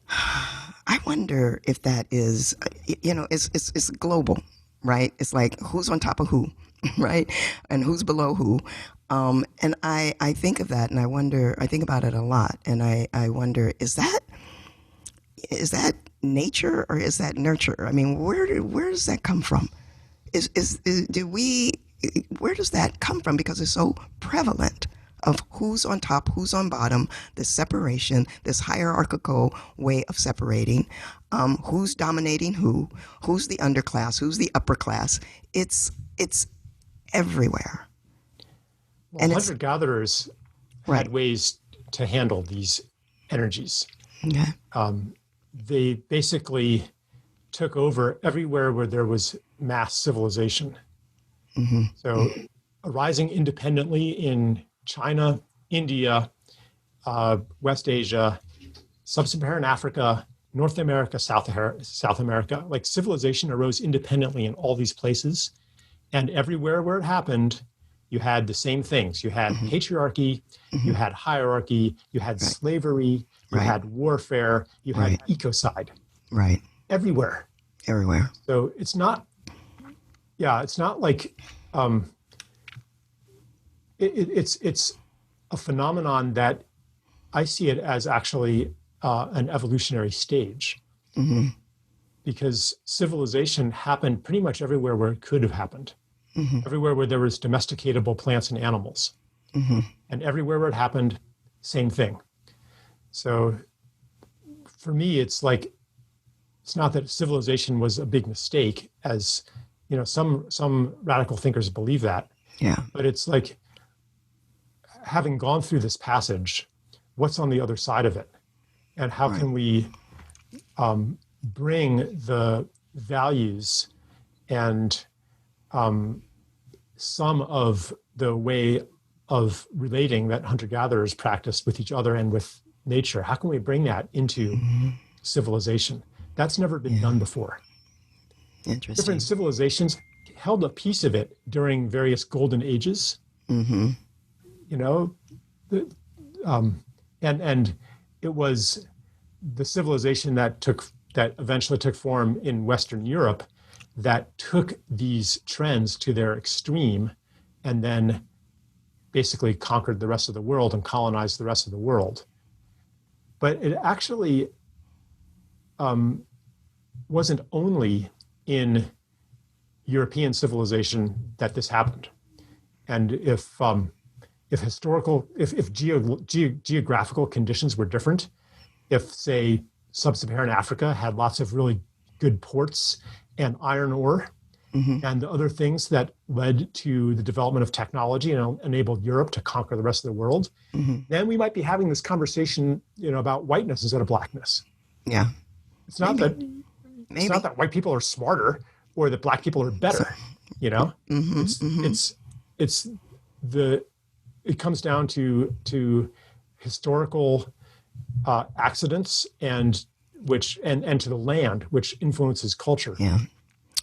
I wonder if that is, it's global, right? It's like who's on top of who, right? And who's below who. And I think of that, and I think about it a lot, and I wonder, is that nature or is that nurture? I mean, where does that come from? Where does that come from? Because it's so prevalent of who's on top, who's on bottom, this separation, this hierarchical way of separating, who's dominating who's the underclass, who's the upper class. It's everywhere. Well, And hunter-gatherers had ways to handle these energies. Okay. They basically took over everywhere where there was mass civilization. So arising independently in China, India, West Asia, Sub-Saharan Africa, North America, South America, like civilization arose independently in all these places. And everywhere where it happened, you had the same things. You had patriarchy, you had hierarchy, you had slavery, you had warfare, you had ecocide. Right. Everywhere. So it's not like it's a phenomenon that I see it as actually an evolutionary stage, because civilization happened pretty much everywhere where it could have happened, everywhere where there was domesticatable plants and animals, and everywhere where it happened, same thing. So for me, it's like, it's not that civilization was a big mistake, as some radical thinkers believe that. Yeah. But it's like, having gone through this passage, what's on the other side of it? And how can we bring the values and some of the way of relating that hunter-gatherers practiced with each other and with nature, how can we bring that into civilization? That's never been done before. Interesting. Different civilizations held a piece of it during various golden ages. And it was the civilization that eventually took form in Western Europe that took these trends to their extreme, and then basically conquered the rest of the world and colonized the rest of the world. But it actually wasn't only in European civilization that this happened. and if geographical conditions were different, if say sub-Saharan Africa had lots of really good ports and iron ore and the other things that led to the development of technology and enabled Europe to conquer the rest of the world, then we might be having this conversation, about whiteness instead of blackness. Yeah. It's not it's not that white people are smarter or that black people are better. It comes down to historical accidents and to the land, which influences culture. Yeah.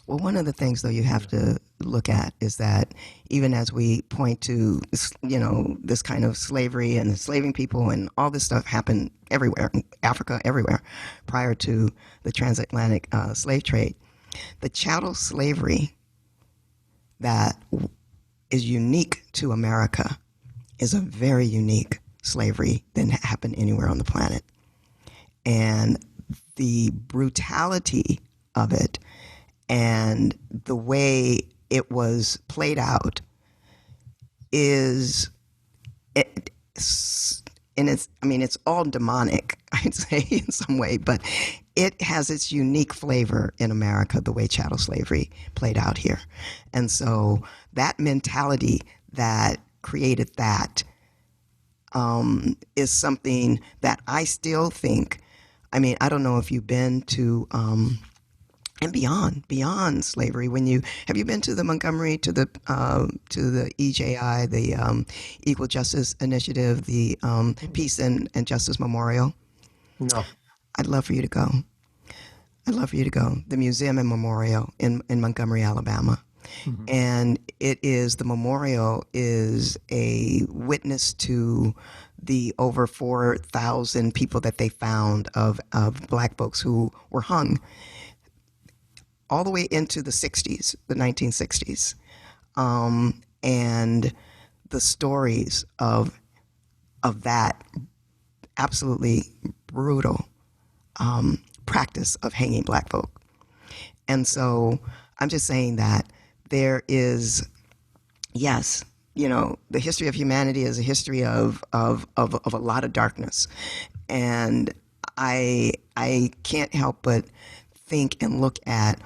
Well, one of the things, though, you have to look at is that even as we point to, this kind of slavery and enslaving people and all this stuff happened everywhere, in Africa, everywhere, prior to the transatlantic slave trade, the chattel slavery that is unique to America is a very unique slavery than happened anywhere on the planet. And the brutality of it and the way it was played out it's all demonic, I'd say, in some way, but it has its unique flavor in America, the way chattel slavery played out here. And so that mentality that created that is something that I still think, I don't know if you've been to, and beyond slavery, have you been to the Montgomery, to the EJI, the Equal Justice Initiative, the Peace and Justice Memorial? No. I'd love for you to go. The museum and memorial in Montgomery, Alabama. And the memorial is a witness to the over 4,000 people that they found of black folks who were hung all the way into the 60s, the 1960s. And the stories of that absolutely brutal practice of hanging black folk. And so I'm just saying that there is, yes, the history of humanity is a history of a lot of darkness. And I can't help but think and look at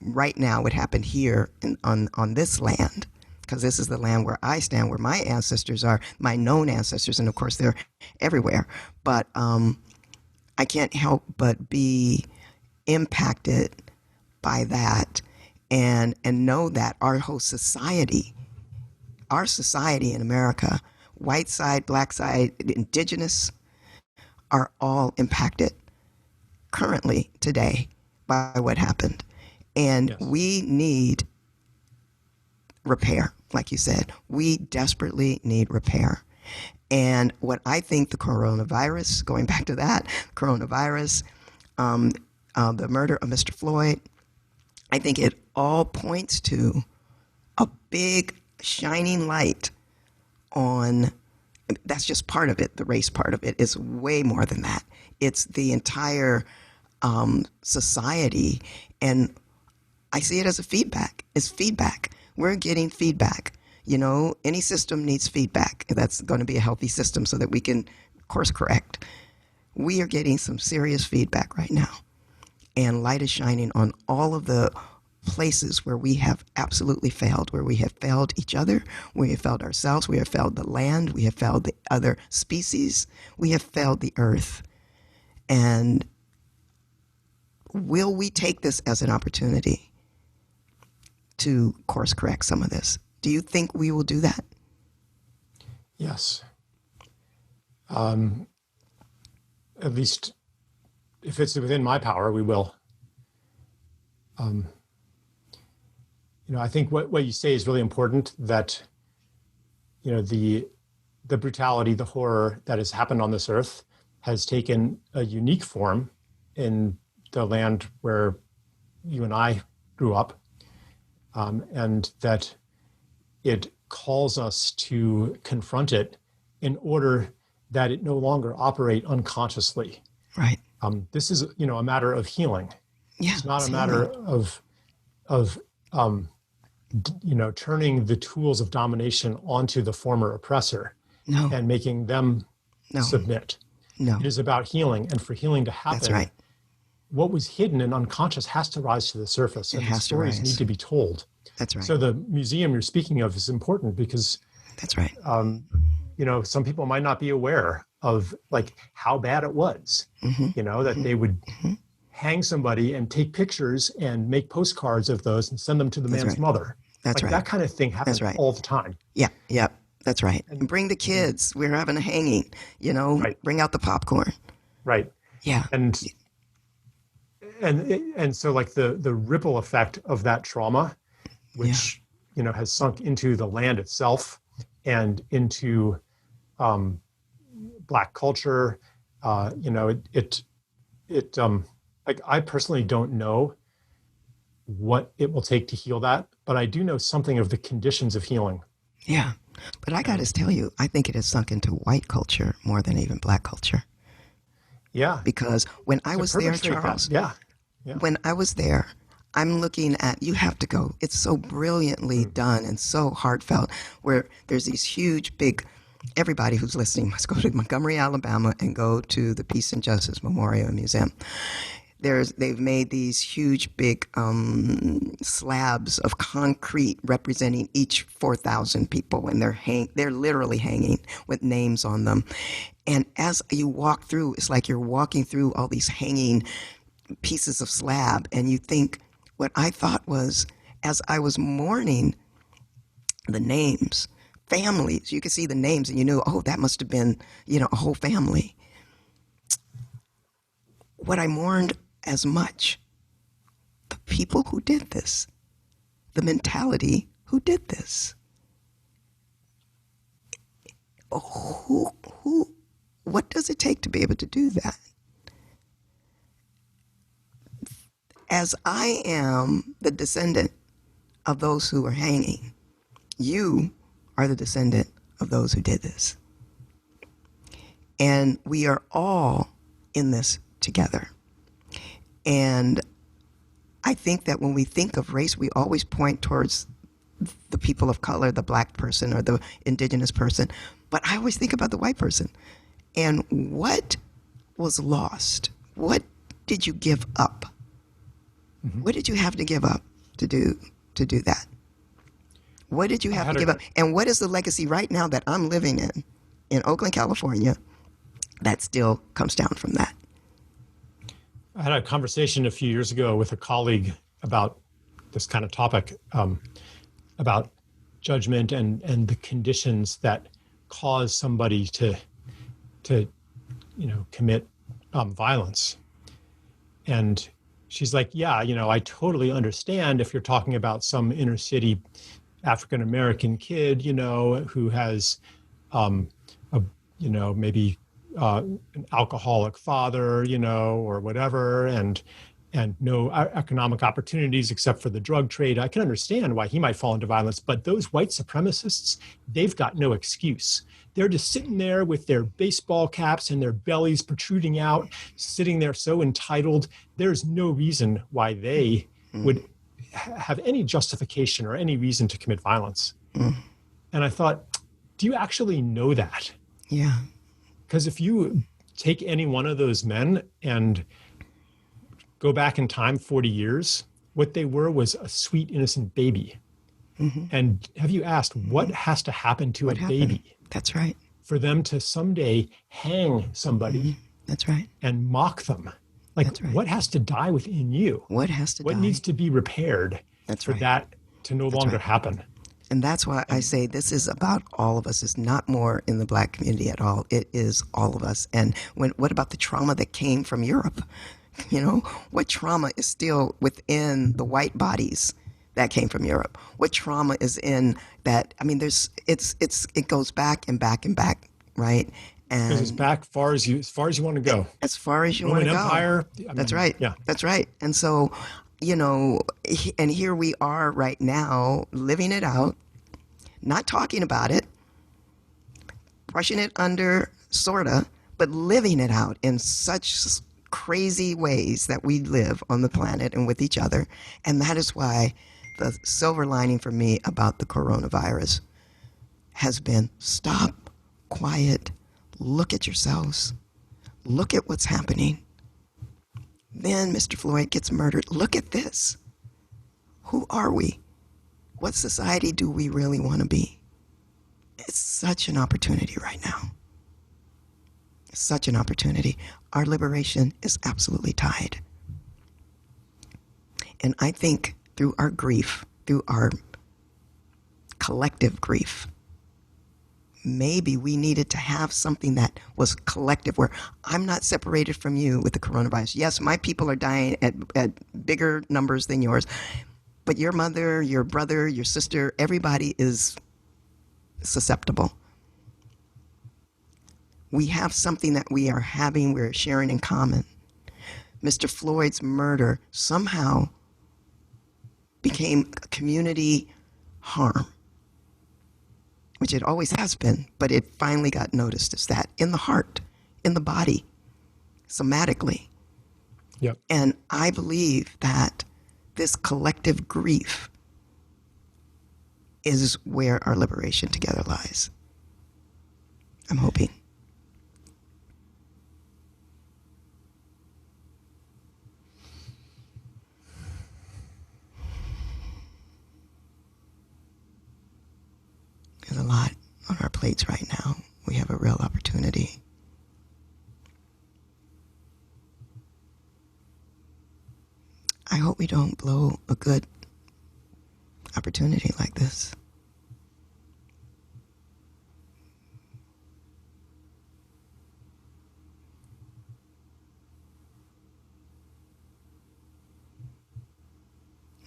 right now what happened here on this land, because this is the land where I stand, where my ancestors are, my known ancestors, and of course they're everywhere. But I can't help but be impacted by that and know that our whole society, in America, white side, black side, indigenous, are all impacted currently today by what happened. And Yes. We need repair, like you said. We desperately need repair. And what I think the coronavirus, going back to that, the murder of Mr. Floyd, I think it all points to a big shining light on, that's just part of it, the race part of it. It's way more than that. It's the entire society. And I see it as a feedback. It's feedback. We're getting feedback. Any system needs feedback. That's going to be a healthy system so that we can course correct. We are getting some serious feedback right now. And light is shining on all of the places where we have absolutely failed, where we have failed each other, where we have failed ourselves, we have failed the land, we have failed the other species, we have failed the earth. And will we take this as an opportunity to course correct some of this? Do you think we will do that? Yes. At least if it's within my power, we will. I think what you say is really important, that, the brutality, the horror that has happened on this earth has taken a unique form in the land where you and I grew up, and that it calls us to confront it in order that it no longer operate unconsciously. Right. This is, a matter of healing. Yeah, It's not a healing. matter of turning the tools of domination onto the former oppressor No, and making them no, submit. no. It is about healing. And for healing to happen, That's right. what was hidden and unconscious has to rise to the surface. And the stories need to be told. That's right. So the museum you're speaking of is important because That's right. some people might not be aware of like how bad it was, that they would hang somebody and take pictures and make postcards of those and send them to the man's mother. That's right. That kind of thing happens all the time. Yeah. That's right. And bring the kids. We're having a hanging, bring out the popcorn. Right. Yeah. And so like the ripple effect of that trauma, which, has sunk into the land itself and into Black culture, like I personally don't know what it will take to heal that, but I do know something of the conditions of healing. Yeah. But I got to tell you, I think it has sunk into white culture more than even Black culture. Yeah. Because when I was there, Charles, when I was there, I'm looking at, you have to go. It's so brilliantly done and so heartfelt, where there's these huge, big, everybody who's listening must go to Montgomery, Alabama, and go to the Peace and Justice Memorial Museum. They've made these huge, big slabs of concrete representing each 4,000 people, and they're literally hanging with names on them. And as you walk through, it's like you're walking through all these hanging pieces of slab, and you think, what I thought was, as I was mourning the names, families, you could see the names, and you knew, oh, that must have been, a whole family. What I mourned as much, the people who did this, the mentality who did this. What does it take to be able to do that? As I am the descendant of those who are hanging, you are the descendant of those who did this. And we are all in this together. And I think that when we think of race, we always point towards the people of color, the Black person or the indigenous person. But I always think about the white person. And what was lost? What did you give up? What did you have to give up to do that? What did you have to give up? And what is the legacy right now that I'm living in Oakland, California, that still comes down from that? I had a conversation a few years ago with a colleague about this kind of topic, about judgment and the conditions that cause somebody to commit violence. And she's like, yeah, I totally understand if you're talking about some inner city African-American kid, who has, maybe an alcoholic father, or whatever, and no economic opportunities except for the drug trade. I can understand why he might fall into violence, but those white supremacists, they've got no excuse. They're just sitting there with their baseball caps and their bellies protruding out, sitting there so entitled. There's no reason why they would have any justification or any reason to commit violence. And I thought, do you actually know that? Yeah. Because if you take any one of those men and go back in time 40 years, what they were was a sweet, innocent baby. And have you asked what has to happen to a baby? That's right. For them to someday hang somebody. That's right. And mock them. Like, That's right. What has to die within you? What has to die? What needs to be repaired for that to no longer happen? And that's why I say this is about all of us. It's not more in the Black community at all. It is all of us. And what about the trauma that came from Europe? What trauma is still within the white bodies that came from Europe? What trauma is in that? I mean, it goes back and back and back, right? And because it's back as far as you want to go. As far as you want to go. Roman Empire. That's right. Yeah. That's right. And so, and here we are right now living it out, not talking about it, brushing it under, sorta, but living it out in such crazy ways that we live on the planet and with each other. And that is why the silver lining for me about the coronavirus has been stop, quiet, look at yourselves, look at what's happening. Then Mr. Floyd gets murdered. Look at this. Who are we? What society do we really want to be? It's such an opportunity right now. Such an opportunity. Our liberation is absolutely tied. And I think through our grief, through our collective grief, maybe we needed to have something that was collective, where I'm not separated from you with the coronavirus. Yes, my people are dying at bigger numbers than yours, but your mother, your brother, your sister, everybody is susceptible. We have something that we're sharing in common. Mr. Floyd's murder somehow became a community harm, which it always has been, but it finally got noticed as that, in the heart, in the body, somatically. Yep. And I believe that this collective grief is where our liberation together lies. I'm hoping. There's a lot on our plates right now. We have a real opportunity. I hope we don't blow a good opportunity like this.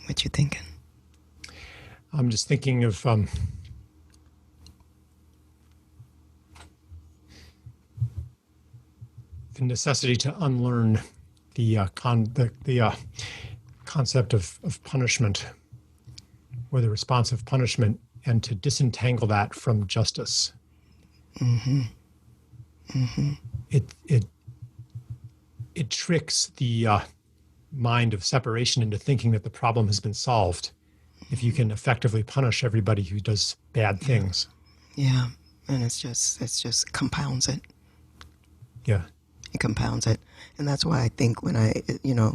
What you thinking? I'm just thinking of the necessity to unlearn the concept of punishment, or the response of punishment, and to disentangle that from justice. Mm-hmm. Mm-hmm. It tricks the mind of separation into thinking that the problem has been solved if you can effectively punish everybody who does bad things. Yeah, and it just compounds it. Yeah. It compounds it. And that's why I think when the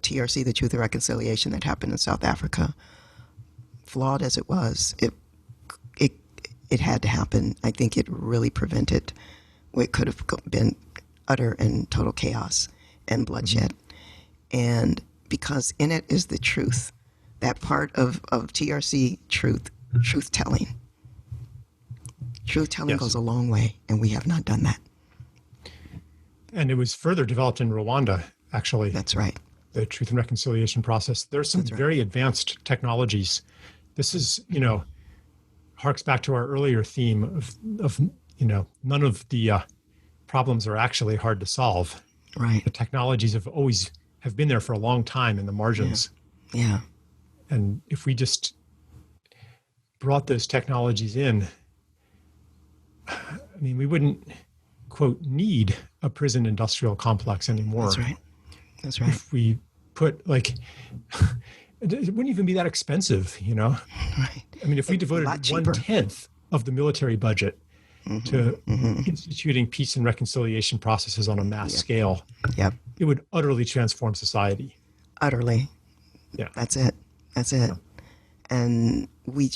TRC, the Truth and Reconciliation that happened in South Africa, flawed as it was, it had to happen. I think it really prevented what could have been utter and total chaos and bloodshed. Mm-hmm. And because in it is the truth, that part of TRC truth-telling. Truth-telling Yes. goes a long way, and we have not done that. And it was further developed in Rwanda, actually. That's right. The Truth and Reconciliation process. There's some very advanced technologies. This is, harks back to our earlier theme of none of the problems are actually hard to solve. Right. The technologies have been there for a long time in the margins. Yeah. And if we just brought those technologies in, we wouldn't, quote, need a prison industrial complex anymore. That's right. That's right. If we put, it wouldn't even be that expensive, Right. If we devoted 1/10 of the military budget to instituting peace and reconciliation processes on a mass scale, it would utterly transform society. Utterly. Yeah. That's it. Yeah. And we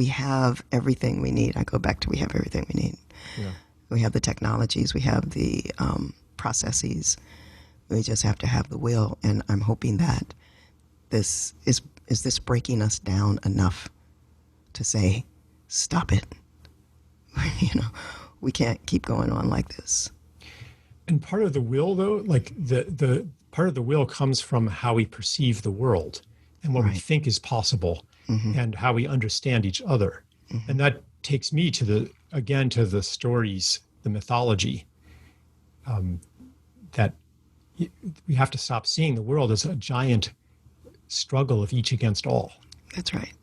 have everything we need. I go back to we have everything we need. Yeah. We have the technologies, we have the processes. We just have to have the will. And I'm hoping that this is this breaking us down enough to say, stop it. We can't keep going on like this. And part of the will, though, the part of the will comes from how we perceive the world and what we think is possible, and how we understand each other. And that takes me to the stories, the mythology, that we have to stop seeing the world as a giant struggle of each against all. That's right.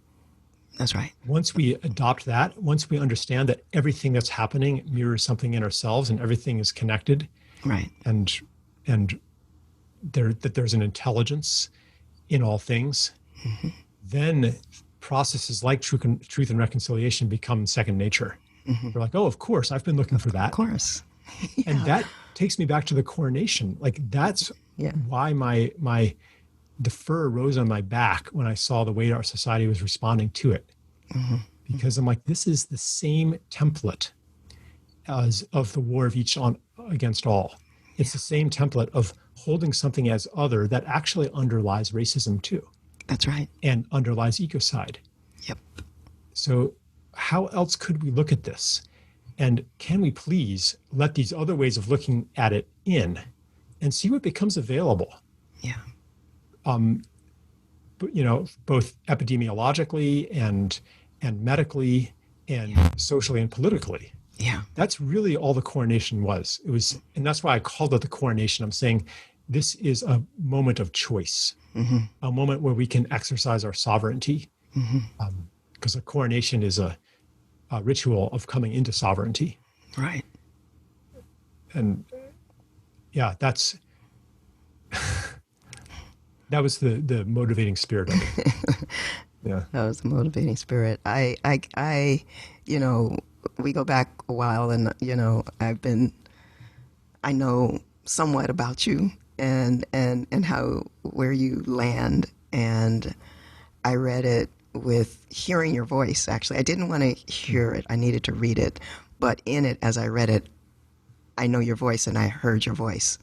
That's right. Once we adopt that, once we understand that everything that's happening mirrors something in ourselves and everything is connected, right, and that there's an intelligence in all things, then processes like truth and reconciliation become second nature. We're like, oh, of course, I've been looking for that. Of course. Yeah. And that takes me back to the coronation. Like that's why the fur rose on my back when I saw the way our society was responding to it. Because I'm like, this is the same template as of the war of each against all. It's the same template of holding something as other that actually underlies racism too. That's right. And underlies ecocide. Yep. So how else could we look at this? And can we please let these other ways of looking at it in and see what becomes available? Yeah. But, both epidemiologically and medically and socially and politically. Yeah. That's really all the coronation was. It was, and that's why I called it the coronation. I'm saying this is a moment of choice, a moment where we can exercise our sovereignty, because a coronation is a ritual of coming into sovereignty. Right. And that's that was the motivating spirit of it. Yeah. That was the motivating spirit. We go back a while, and I know somewhat about you and where you land, and I read it with hearing your voice. Actually, I didn't want to hear it. I needed to read it, but in it, as I read it, I know your voice, and I heard your voice,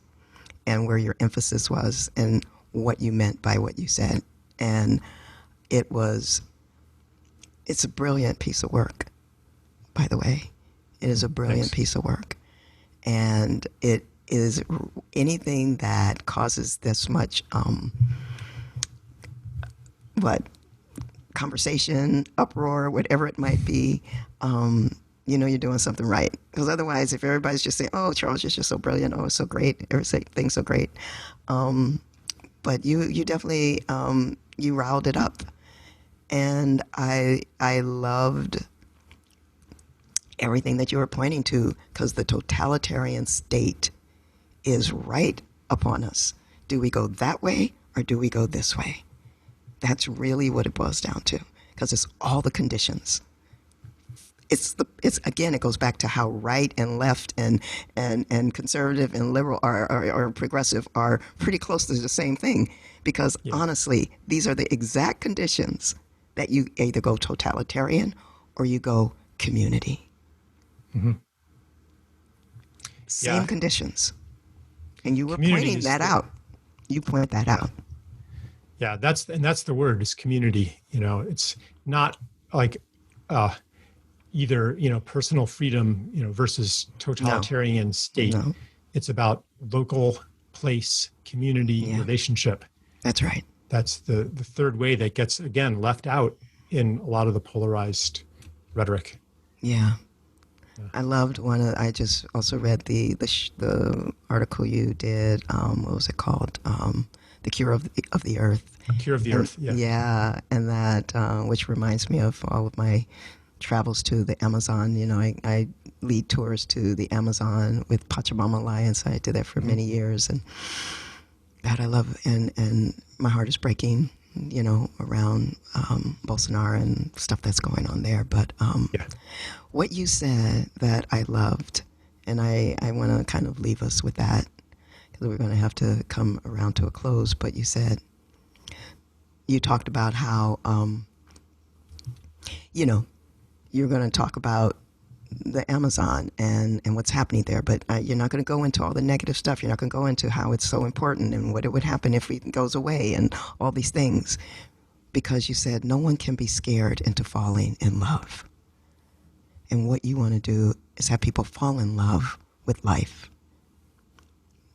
and where your emphasis was, and what you meant by what you said, and it's a brilliant piece of work. By the way, it is a brilliant piece of work. And it is anything that causes this much, conversation, uproar, whatever it might be, you're doing something right. Because otherwise, if everybody's just saying, oh, Charles is just so brilliant, oh, it's so great, everything's so great. But you definitely, you riled it up. And I loved everything that you were pointing to, because the totalitarian state is right upon us. Do we go that way or do we go this way? That's really what it boils down to, because it's all the conditions. It's again, it goes back to how right and left and conservative and liberal or progressive are pretty close to the same thing, because honestly, these are the exact conditions that you either go totalitarian or you go community. Same conditions. And you were pointing that out. You point that out. Yeah, that's the word, is community. It's not like either, personal freedom, versus totalitarian state. No. It's about local, place, community, relationship. That's right. That's the third way that gets, again, left out in a lot of the polarized rhetoric. Yeah. I loved I just also read the article you did. What was it called? The Cure of the Earth. Cure of the Earth. Yeah. Yeah, and that which reminds me of all of my travels to the Amazon. I lead tours to the Amazon with Pachamama Alliance. I did that for many years, and that I love. And my heart is breaking, around Bolsonaro and stuff that's going on there. But what you said that I loved, and I want to kind of leave us with that, because we're going to have to come around to a close. But you talked about how, you're going to talk about the Amazon and what's happening there, but you're not going to go into all the negative stuff. You're not going to go into how it's so important and what it would happen if it goes away and all these things, because you said no one can be scared into falling in love. And what you want to do is have people fall in love with life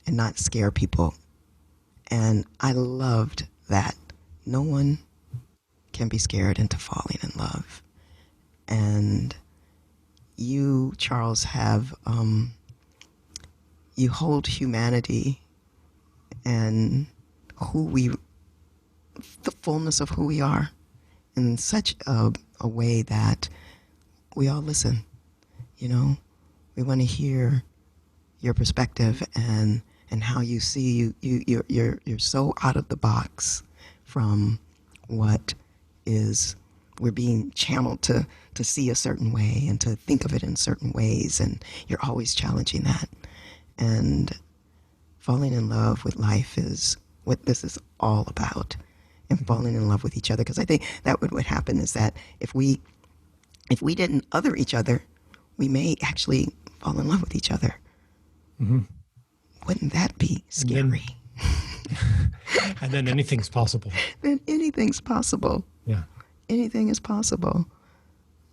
and not scare people. And I loved that. No one can be scared into falling in love. And you, Charles, have, you hold humanity and the fullness of who we are in such a way that we all listen. We want to hear your perspective and how you see you're so out of the box from what is we're being channeled to see a certain way and to think of it in certain ways, and you're always challenging that. And falling in love with life is what this is all about, and falling in love with each other. Because I think that would happen is that if we didn't other each other, we may actually fall in love with each other. Mm-hmm. Wouldn't that be scary? And then anything's possible. Then anything's possible. Yeah. Anything is possible.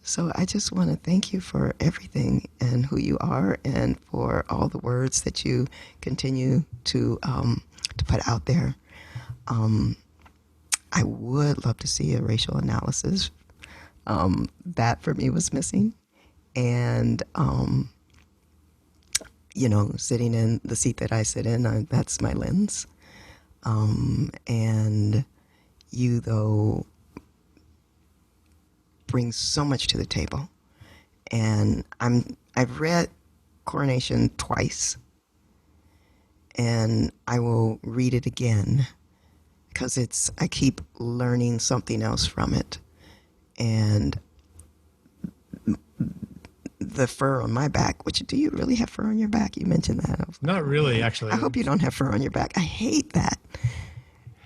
So I just want to thank you for everything and who you are, and for all the words that you continue to put out there. I would love to see a racial analysis. That for me was missing. And, sitting in the seat that I sit in, that's my lens. And you, though, bring so much to the table. And I've read Coronation twice, and I will read it again because I keep learning something else from it. And the fur on my back, which, do you really have fur on your back? You mentioned that. Not really, actually. I hope you don't have fur on your back. I hate that.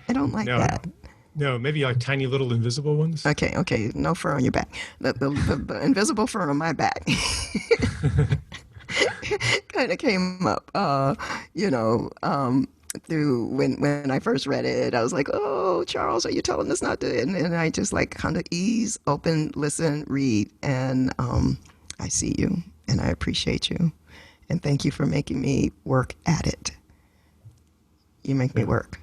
I don't like that. No, maybe like tiny little invisible ones. Okay. No fur on your back. The invisible fur on my back kind of came up, through when I first read it. I was like, oh, Charles, are you telling us not to? And I just like kind of ease, open, listen, read. And I see you, and I appreciate you. And thank you for making me work at it. You make me work.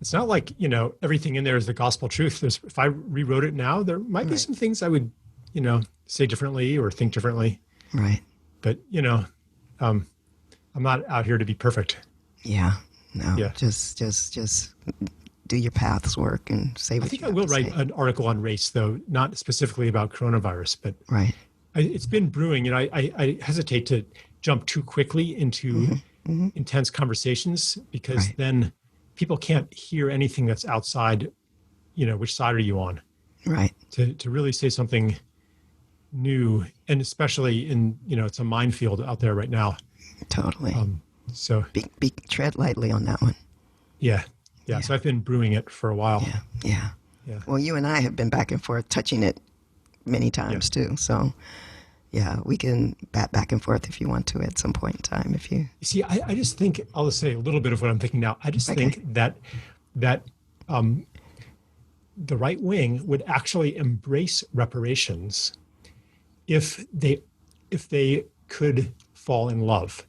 It's not like, everything in there is the gospel truth. If I rewrote it now, there might be some things I would, say differently or think differently. Right. But, I'm not out here to be perfect. Yeah. No. Yeah. Just do your path's work and say what I think you I will have to write say. an article on race, though, not specifically about coronavirus, but Right. It's been brewing. I hesitate to jump too quickly into intense conversations, because then people can't hear anything that's outside, which side are you on? Right. To really say something new, and especially in, it's a minefield out there right now. Totally. So tread lightly on that one. Yeah. So I've been brewing it for a while. Yeah. Well, you and I have been back and forth touching it many times too. So yeah, we can bat back and forth if you want to at some point in time. If you see, I just think, I'll just say a little bit of what I'm thinking now. I just think that the right wing would actually embrace reparations if they could fall in love.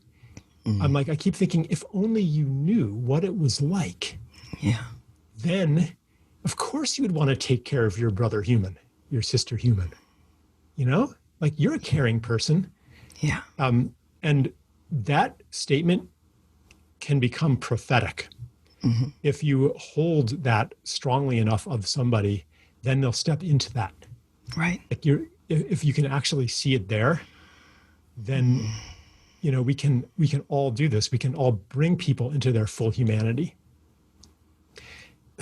I keep thinking, if only you knew what it was like, then of course you would want to take care of your brother human, your sister human. Like, you're a caring person. Yeah. And that statement can become prophetic. If you hold that strongly enough of somebody, then they'll step into that. Right. Like, if you can actually see it there, then we can all do this. We can all bring people into their full humanity.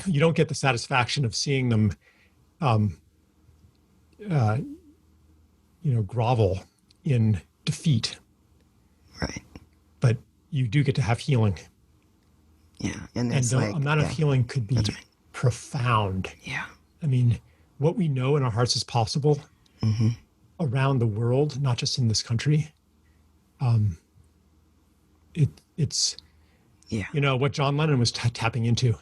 You don't get the satisfaction of seeing them grovel in defeat. Right. But you do get to have healing. Yeah. And the amount of healing could be profound. Yeah. I mean, what we know in our hearts is possible around the world, not just in this country. It's what John Lennon was tapping into.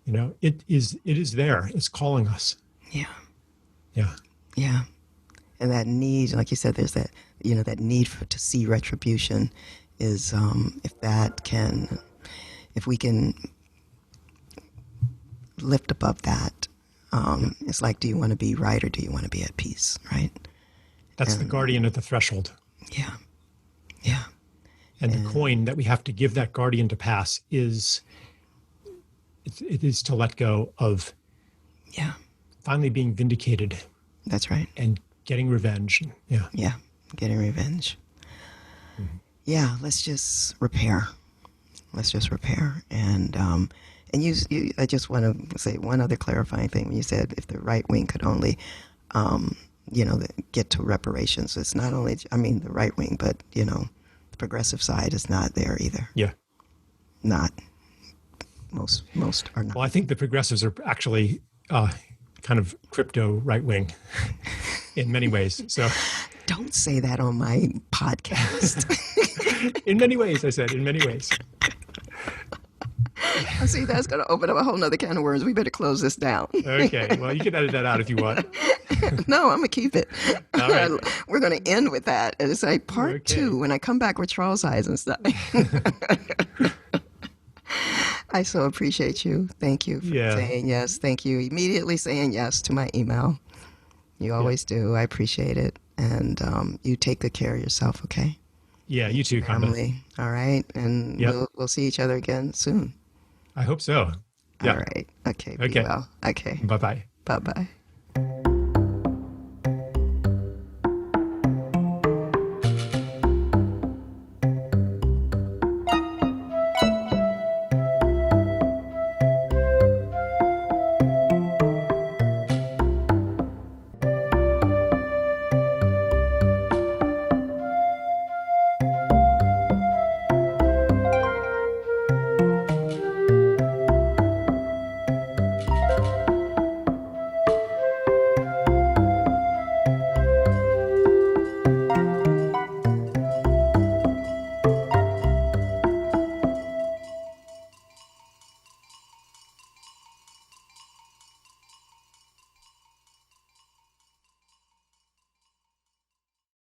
It is there. It's calling us. Yeah. And that need, like you said, there's that that need to see retribution is if we can lift above that. It's like, do you want to be right or do you want to be at peace? Right. That's the guardian at the threshold. Yeah. And the coin that we have to give that guardian to pass is to let go of finally being vindicated. That's right. And getting revenge. Yeah, getting revenge. Yeah, let's just repair. And And I just want to say one other clarifying thing. When you said if the right wing could only, get to reparations, it's not only, the right wing, but, the progressive side is not there either. Yeah. Not. Most are not. Well, I think the progressives are actually kind of crypto right wing in many ways. So don't say that on my podcast. In many ways, I said, in many ways. I see that's going to open up a whole nother can of worms. We better close this down. Okay. Well, you can edit that out if you want. No, I'm going to keep it. All right. We're going to end with that. And it's like part 2 when I come back with Charles Eisenstein. I so appreciate you. Thank you for saying yes. Thank you. Immediately saying yes to my email. You always do. I appreciate it. And you take good care of yourself, okay? Yeah, you too, Konda. Family. All right. And we'll see each other again soon. I hope so. Yeah. All right. Okay. Be well. Okay. Bye-bye. Bye-bye.